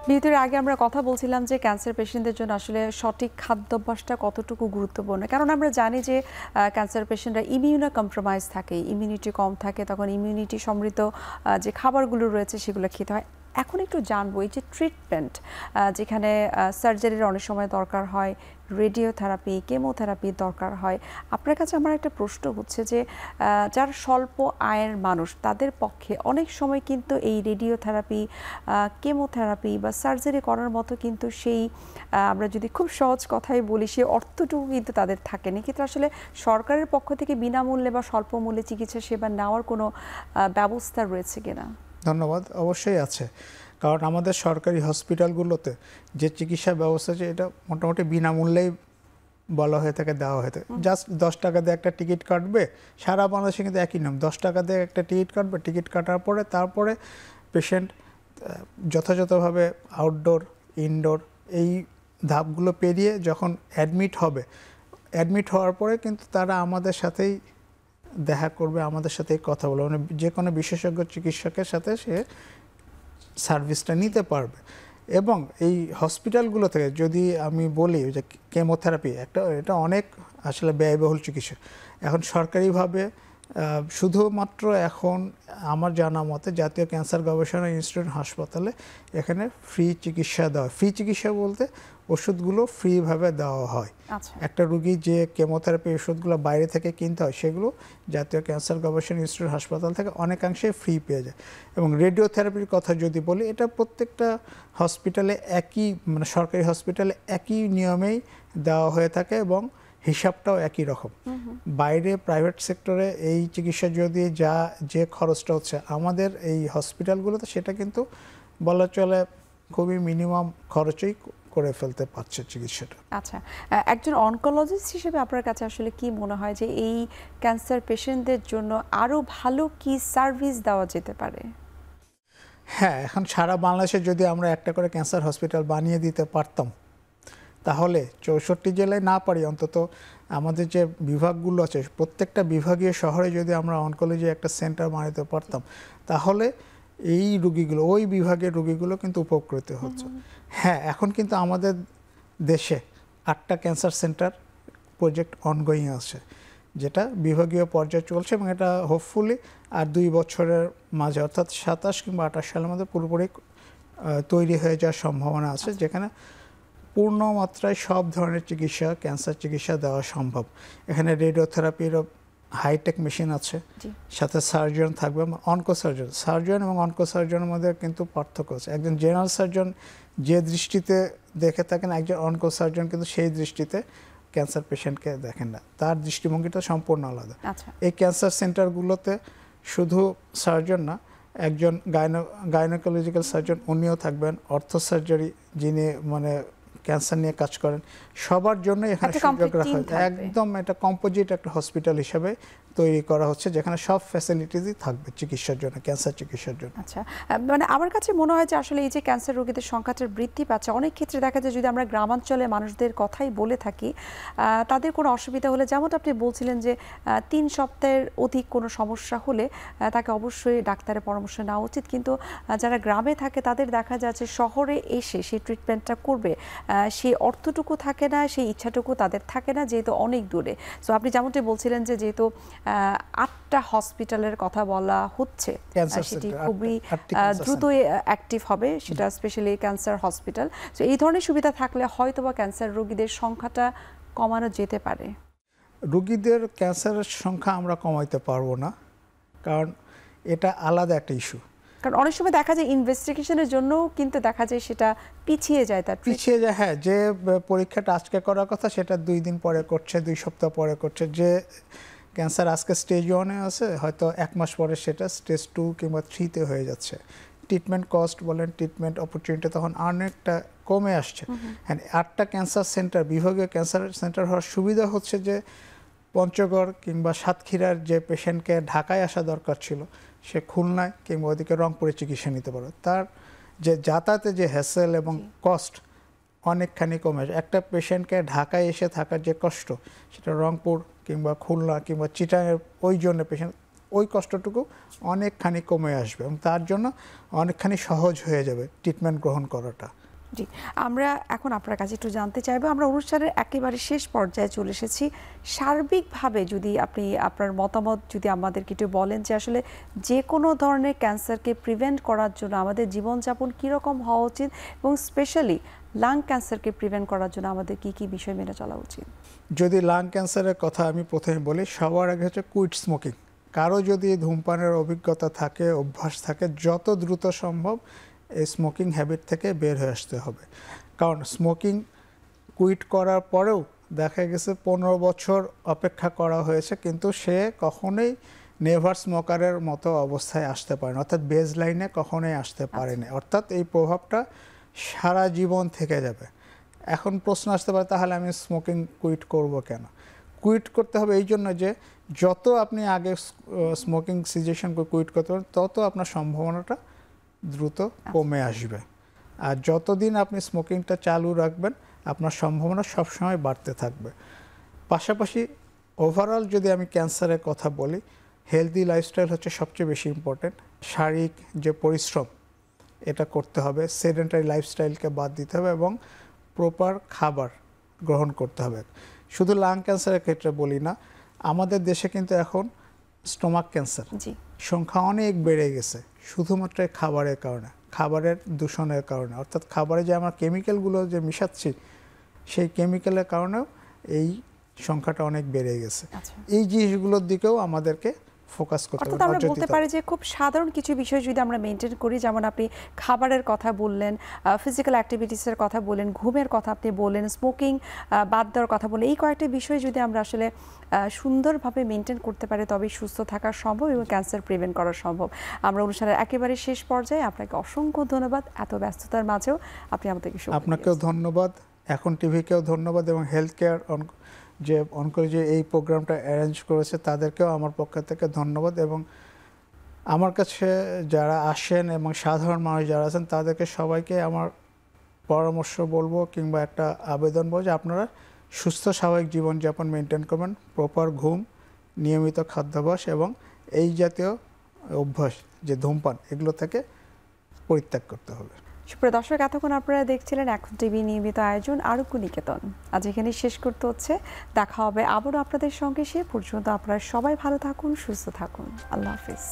বিরতির আগে আমরা কথা বলছিলাম যে ক্যান্সার পেশেন্টদের জন্য আসলে সঠিক খাদ্যাভ্যাসটা কতটুকু গুরুত্বপূর্ণ, কারণ আমরা জানি যে ক্যান্সার পেশেন্টরা ইমিউনো কম্প্রোমাইজ থাকে, ইমিউনিটি কম থাকে, তখন ইমিউনিটি সমৃদ্ধ যে খাবারগুলো রয়েছে সেগুলো খেতে হয়। এখন একটু জানবো এই যে ট্রিটমেন্ট, যেখানে সার্জারির অনেক সময় দরকার হয়, রেডিওথেরাপি, কেমোথেরাপির দরকার হয়, আপনার কাছে আমার একটা প্রশ্ন হচ্ছে যে যারা স্বল্প আয়ের মানুষ তাদের পক্ষে অনেক সময় কিন্তু এই রেডিওথেরাপি, কেমোথেরাপি বা সার্জারি করার মতো কিন্তু সেই আমরা যদি খুব সহজ কথাই বলি সেই অর্থটুকু কিন্তু তাদের থাকেনি। কিন্তু আসলে সরকারের পক্ষ থেকে বিনামূল্যে বা স্বল্প মূল্যে চিকিৎসা সেবা নেওয়ার কোনো ব্যবস্থা রয়েছে কিনা? ধন্যবাদ। অবশ্যই আছে, কারণ আমাদের সরকারি হসপিটালগুলোতে যে চিকিৎসা ব্যবস্থা আছে এটা মোটামুটি বিনামূল্যেই বলা হয়ে থাকে, দেওয়া হয়ে থাকে। জাস্ট 10 টাকা দিয়ে একটা টিকিট কাটবে, সারা বাংলাদেশে কিন্তু একই নিয়ম, 10 টাকা দিয়ে একটা টিকিট কাটবে, টিকিট কাটার পরে তারপরে পেশেন্ট যথাযথভাবে আউটডোর, ইনডোর এই ধাপগুলো পেরিয়ে যখন অ্যাডমিট হবে, অ্যাডমিট হওয়ার পরে কিন্তু তারা আমাদের সাথেই দেখা করবে, আমাদের সাথেই কথা বলবে, মানে যে কোনো বিশেষজ্ঞ চিকিৎসকের সাথে সে সার্ভিসটা নিতে পারবে। এবং এই হসপিটালগুলো থেকে যদি আমি বলি যে কেমোথেরাপি এটা অনেক আসলে ব্যয়বহুল চিকিৎসা। এখন সরকারিভাবে শুধুমাত্র এখন আমার জানা মতে জাতীয় ক্যান্সার গবেষণা ইনস্টিটিউট হাসপাতালে এখানে ফ্রি চিকিৎসা দেওয়া, ফ্রি চিকিৎসা বলতে ওষুধগুলো ফ্রিভাবে দেওয়া হয়। একটা রুগী যে কেমোথেরাপি ওষুধগুলো বাইরে থেকে কিনতে হয় সেগুলো জাতীয় ক্যান্সার গবেষণা ইনস্টিটিউট হাসপাতাল থেকে অনেকাংশে ফ্রি পেয়ে যায়। এবং রেডিওথেরাপির কথা যদি বলি, এটা প্রত্যেকটা হসপিটালে একই, মানে সরকারি হসপিটালে একই নিয়মেই দেওয়া হয়ে থাকে এবং হিসাবটাও একই রকম। বাইরে প্রাইভেট সেক্টরে এই চিকিৎসা যদি যে খরচটা হচ্ছে আমাদের এই হসপিটালগুলোতে সেটা কিন্তু বলা চলে খুবই মিনিমাম খরচেই করে ফেলতে পারছে চিকিৎসাটা। আচ্ছা, একজন অনকোলজিস্ট হিসেবে আপনার কাছে আসলে কি মনে হয় যে এই ক্যান্সার পেশেন্টদের জন্য আরো ভালো কি সার্ভিস দেওয়া যেতে পারে? হ্যাঁ, এখন সারা বাংলাদেশে যদি আমরা একটা করে ক্যান্সার হসপিটাল বানিয়ে দিতে পারতাম, তাহলে 64 জেলায় না পারি অন্তত আমাদের যে বিভাগগুলো আছে প্রত্যেকটা বিভাগীয় শহরে যদি আমরা অনকোলজি একটা সেন্টার বানাতে পারতাম, তাহলে এই রুগীগুলো, ওই বিভাগের রুগীগুলো কিন্তু উপকৃত হচ্ছে। হ্যাঁ, এখন কিন্তু আমাদের দেশে 8টা ক্যান্সার সেন্টার প্রজেক্ট অনগোয়িং আছে, যেটা বিভাগীয় পর্যায়ে চলছে এবং এটা হোপফুলি আর 2 বছরের মাঝে অর্থাৎ 27 কিংবা 28 সালের মধ্যে পুরোপুরি তৈরি হয়ে যাওয়ার সম্ভাবনা আছে, যেখানে পূর্ণ মাত্রায় সব ধরনের চিকিৎসা, ক্যান্সার চিকিৎসা দেওয়া সম্ভব। এখানে রেডিওথেরাপিরও হাইটেক মেশিন আছে, সাথে সার্জন থাকবে, সার্জন এবং অনকো সার্জনের মধ্যে কিন্তু পার্থক্য আছে। একজন জেনারেল সার্জন যে দৃষ্টিতে দেখে থাকেন, একজন অনকো সার্জন কিন্তু সেই দৃষ্টিতে ক্যান্সার পেশেন্টকে দেখেন না, তার দৃষ্টিভঙ্গিটা সম্পূর্ণ আলাদা। এই ক্যান্সার সেন্টারগুলোতে শুধু সার্জন না, একজন গাইনোকোলজিক্যাল সার্জন উনিও থাকবেন, অর্থো সার্জারি যিনি মানে ক্যান্সার নিয়ে কাজ করেন, সবার জন্য এখানে সুযোগ রাখা হয়। একদম এটা কম্পোজিট একটা হসপিটাল হিসেবে তৈরি করা হচ্ছে, যেখানে সব ফ্যাসিলিটিসই থাকবে চিকিৎসার জন্য, ক্যান্সার চিকিৎসার জন্য। আচ্ছা, মানে আমার কাছে মনে হয় যে আসলে এই যে ক্যান্সার রোগীদের সংখ্যাটা বৃদ্ধি পাচ্ছে, অনেক ক্ষেত্রে দেখা যায় যদি আমরা গ্রামাঞ্চলে মানুষদের কথাই বলে থাকি, তাদের কোনো অসুবিধা হলে, যেমন আপনি বলছিলেন যে 3 সপ্তাহের অধিক কোনো সমস্যা হলে তাকে অবশ্যই ডাক্তারের পরামর্শ নেওয়া উচিত, কিন্তু যারা গ্রামে থাকে তাদের দেখা যাচ্ছে শহরে এসে সেই ট্রিটমেন্টটা করবে সেই অর্থটুকু থাকে না, সেই ইচ্ছাটুকু তাদের থাকে না, যেহেতু অনেক দূরে। সো আপনি যেমনটি বলছিলেন যে যেহেতু 8টা হসপিটালের কথা বলা হচ্ছে, সেটি খুবই দ্রুতই অ্যাক্টিভ হবে, সেটা স্পেশালি ক্যান্সার হসপিটাল। সো এই ধরনের সুবিধা থাকলে হয়তোবা ক্যান্সার রোগীদের সংখ্যাটা কমানো যেতে পারে। রোগীদের ক্যান্সারের সংখ্যা আমরা কমাইতে পারবো না, কারণ এটা আলাদা একটা ইস্যু। কারণ অনেক সময় দেখা যায় ইনভেস্টিগেশনের জন্য কিন্তু দেখা যায় সেটা পিছিয়ে যায়, পিছিয়ে যায়। হ্যাঁ, যে পরীক্ষাটা আজকে করার কথা সেটা 2 দিন পরে করছে, 2 সপ্তাহ পরে করছে। যে ক্যান্সার আজকে স্টেজ 1-এ আছে, হয়তো 1 মাস পরে সেটা স্টেজ 2 কিংবা 3-তে হয়ে যাচ্ছে। ট্রিটমেন্ট কস্ট বলেন, ট্রিটমেন্ট অপরচুনিটি তখন অনেকটা কমে আসছে। হ্যাঁ, 8টা ক্যান্সার সেন্টার, বিভাগীয় ক্যান্সার সেন্টার হওয়ার সুবিধা হচ্ছে যে পঞ্চগড় কিংবা সাতক্ষীরার যে পেশেন্টকে ঢাকায় আসা দরকার ছিল, সে খুলনায় কিংবা ওদিকে রংপুরে চিকিৎসা নিতে পারে। তার যে যাতায়াতে যে হ্যাসেল এবং কস্ট অনেকখানি কমে আসে। একটা পেশেন্টকে ঢাকায় এসে থাকার যে কষ্ট, সেটা রংপুর কিংবা খুলনা কিংবা চিটাঙের ওই জন্য পেশেন্ট ওই কষ্টটুকু অনেকখানি কমে আসবে এবং তার জন্য অনেকখানি সহজ হয়ে যাবে ট্রিটমেন্ট গ্রহণ করাটা। জি, আমরা এখন আপনার কাছে একটু জানতে চাইবো, আমরা অনুষ্ঠানের একেবারে শেষ পর্যায়ে চলে এসেছি। সার্বিকভাবে যদি আপনি আপনার মতামত যদি আমাদেরকে একটু বলেন যে আসলে যে কোনো ধরনের ক্যান্সারকে প্রিভেন্ট করার জন্য আমাদের জীবনযাপন কীরকম হওয়া উচিত, এবং স্পেশালি লাং ক্যান্সারকে প্রিভেন্ট করার জন্য আমাদের কি কি বিষয় মেনে চলা উচিত? যদি লাং ক্যান্সারের কথা আমি প্রথমে বলি, সবার আগে হচ্ছে কুইট স্মোকিং। কারো যদি ধূমপানের অভিজ্ঞতা থাকে, অভ্যাস থাকে, যত দ্রুত সম্ভব এই স্মোকিং হ্যাবিট থেকে বের হয়ে আসতে হবে। কারণ স্মোকিং কুইট করার পরেও দেখা গেছে 15 বছর অপেক্ষা করা হয়েছে, কিন্তু সে কখনোই নেভার স্মোকারের মতো অবস্থায় আসতে পারে না, অর্থাৎ বেজ লাইনে কখনোই আসতে পারেনি। অর্থাৎ এই প্রভাবটা সারা জীবন থেকে যাবে। এখন প্রশ্ন আসতে পারে, তাহলে আমি স্মোকিং কুইট করব কেন? কুইট করতে হবে এই জন্য যে যত আপনি আগে স্মোকিং সিজেশন কুইট করতে পারেন, তত আপনার সম্ভাবনাটা দ্রুত কমে আসবে। আর যতদিন আপনি স্মোকিংটা চালু রাখবেন, আপনার সম্ভাবনা সবসময় বাড়তে থাকবে। পাশাপাশি ওভারঅল যদি আমি ক্যান্সারের কথা বলি, হেলদি লাইফস্টাইল হচ্ছে সবচেয়ে বেশি ইম্পর্টেন্ট। শারীরিক যে পরিশ্রম, এটা করতে হবে, সেডেন্টারি লাইফস্টাইলকে বাদ দিতে হবে এবং প্রপার খাবার গ্রহণ করতে হবে। শুধু লাং ক্যান্সারের ক্ষেত্রে বলি না, আমাদের দেশে কিন্তু এখন স্টোমাক ক্যান্সার সংখ্যা অনেক বেড়ে গেছে, শুধুমাত্র খাবারের কারণে, খাবারের দূষণের কারণে। অর্থাৎ খাবারে যে আমরা কেমিক্যালগুলো যে মিশাচ্ছি, সেই কেমিক্যালের কারণেও এই সংখ্যাটা অনেক বেড়ে গেছে। এই জিনিসগুলোর দিকেও আমাদেরকে ফোকাস করতে হবে। অর্থাৎ আমরা বলতে পারি যে খুব সাধারণ কিছু বিষয় যদি আমরা মেনটেন করি, যেমন আপনি খাবারের কথা বললেন, ফিজিক্যাল অ্যাক্টিভিটিসের কথা বললেন, ঘুমের কথা আপনি বললেন, স্মোকিং বাদ দেওয়ার কথা বললেন, এই কয়েকটা বিষয় যদি আমরা আসলে সুন্দরভাবে মেনটেন করতে পারি, তবেই সুস্থ থাকা সম্ভব এবং ক্যান্সার প্রিভেন্ট করা সম্ভব। আমরা অনুষ্ঠানের একেবারে শেষ পর্যায়ে আপনাকে অসংখ্য ধন্যবাদ, এত ব্যস্ততার মাঝেও আপনি আমাদেরকে। আপনাকেও ধন্যবাদ, এখন টিভিকেও ধন্যবাদ এবং হেলথ কেয়ার যে অনকোলজি এই প্রোগ্রামটা অ্যারেঞ্জ করেছে তাদেরকেও আমার পক্ষ থেকে ধন্যবাদ। এবং আমার কাছে যারা আসেন এবং সাধারণ মানুষ যারা আছেন, তাদেরকে সবাইকে আমার পরামর্শ বলবো কিংবা একটা আবেদন বলবো যে আপনারা সুস্থ স্বাভাবিক জীবনযাপন মেনটেন করবেন, প্রপার ঘুম, নিয়মিত খাদ্যাভ্যাস এবং এই জাতীয় অভ্যাস যে ধূমপান, এগুলো থেকে পরিত্যাগ করতে হবে। সুপ্রিয় দর্শক, এতক্ষণ আপনারা দেখছিলেন এখন টিভি নিয়মিত আয়োজন আরোগ্য নিকেতন। আজ এখানে শেষ করতে হচ্ছে, দেখা হবে আবারও আপনাদের সঙ্গে। সে পর্যন্ত আপনারা সবাই ভালো থাকুন, সুস্থ থাকুন। আল্লাহ হাফিজ।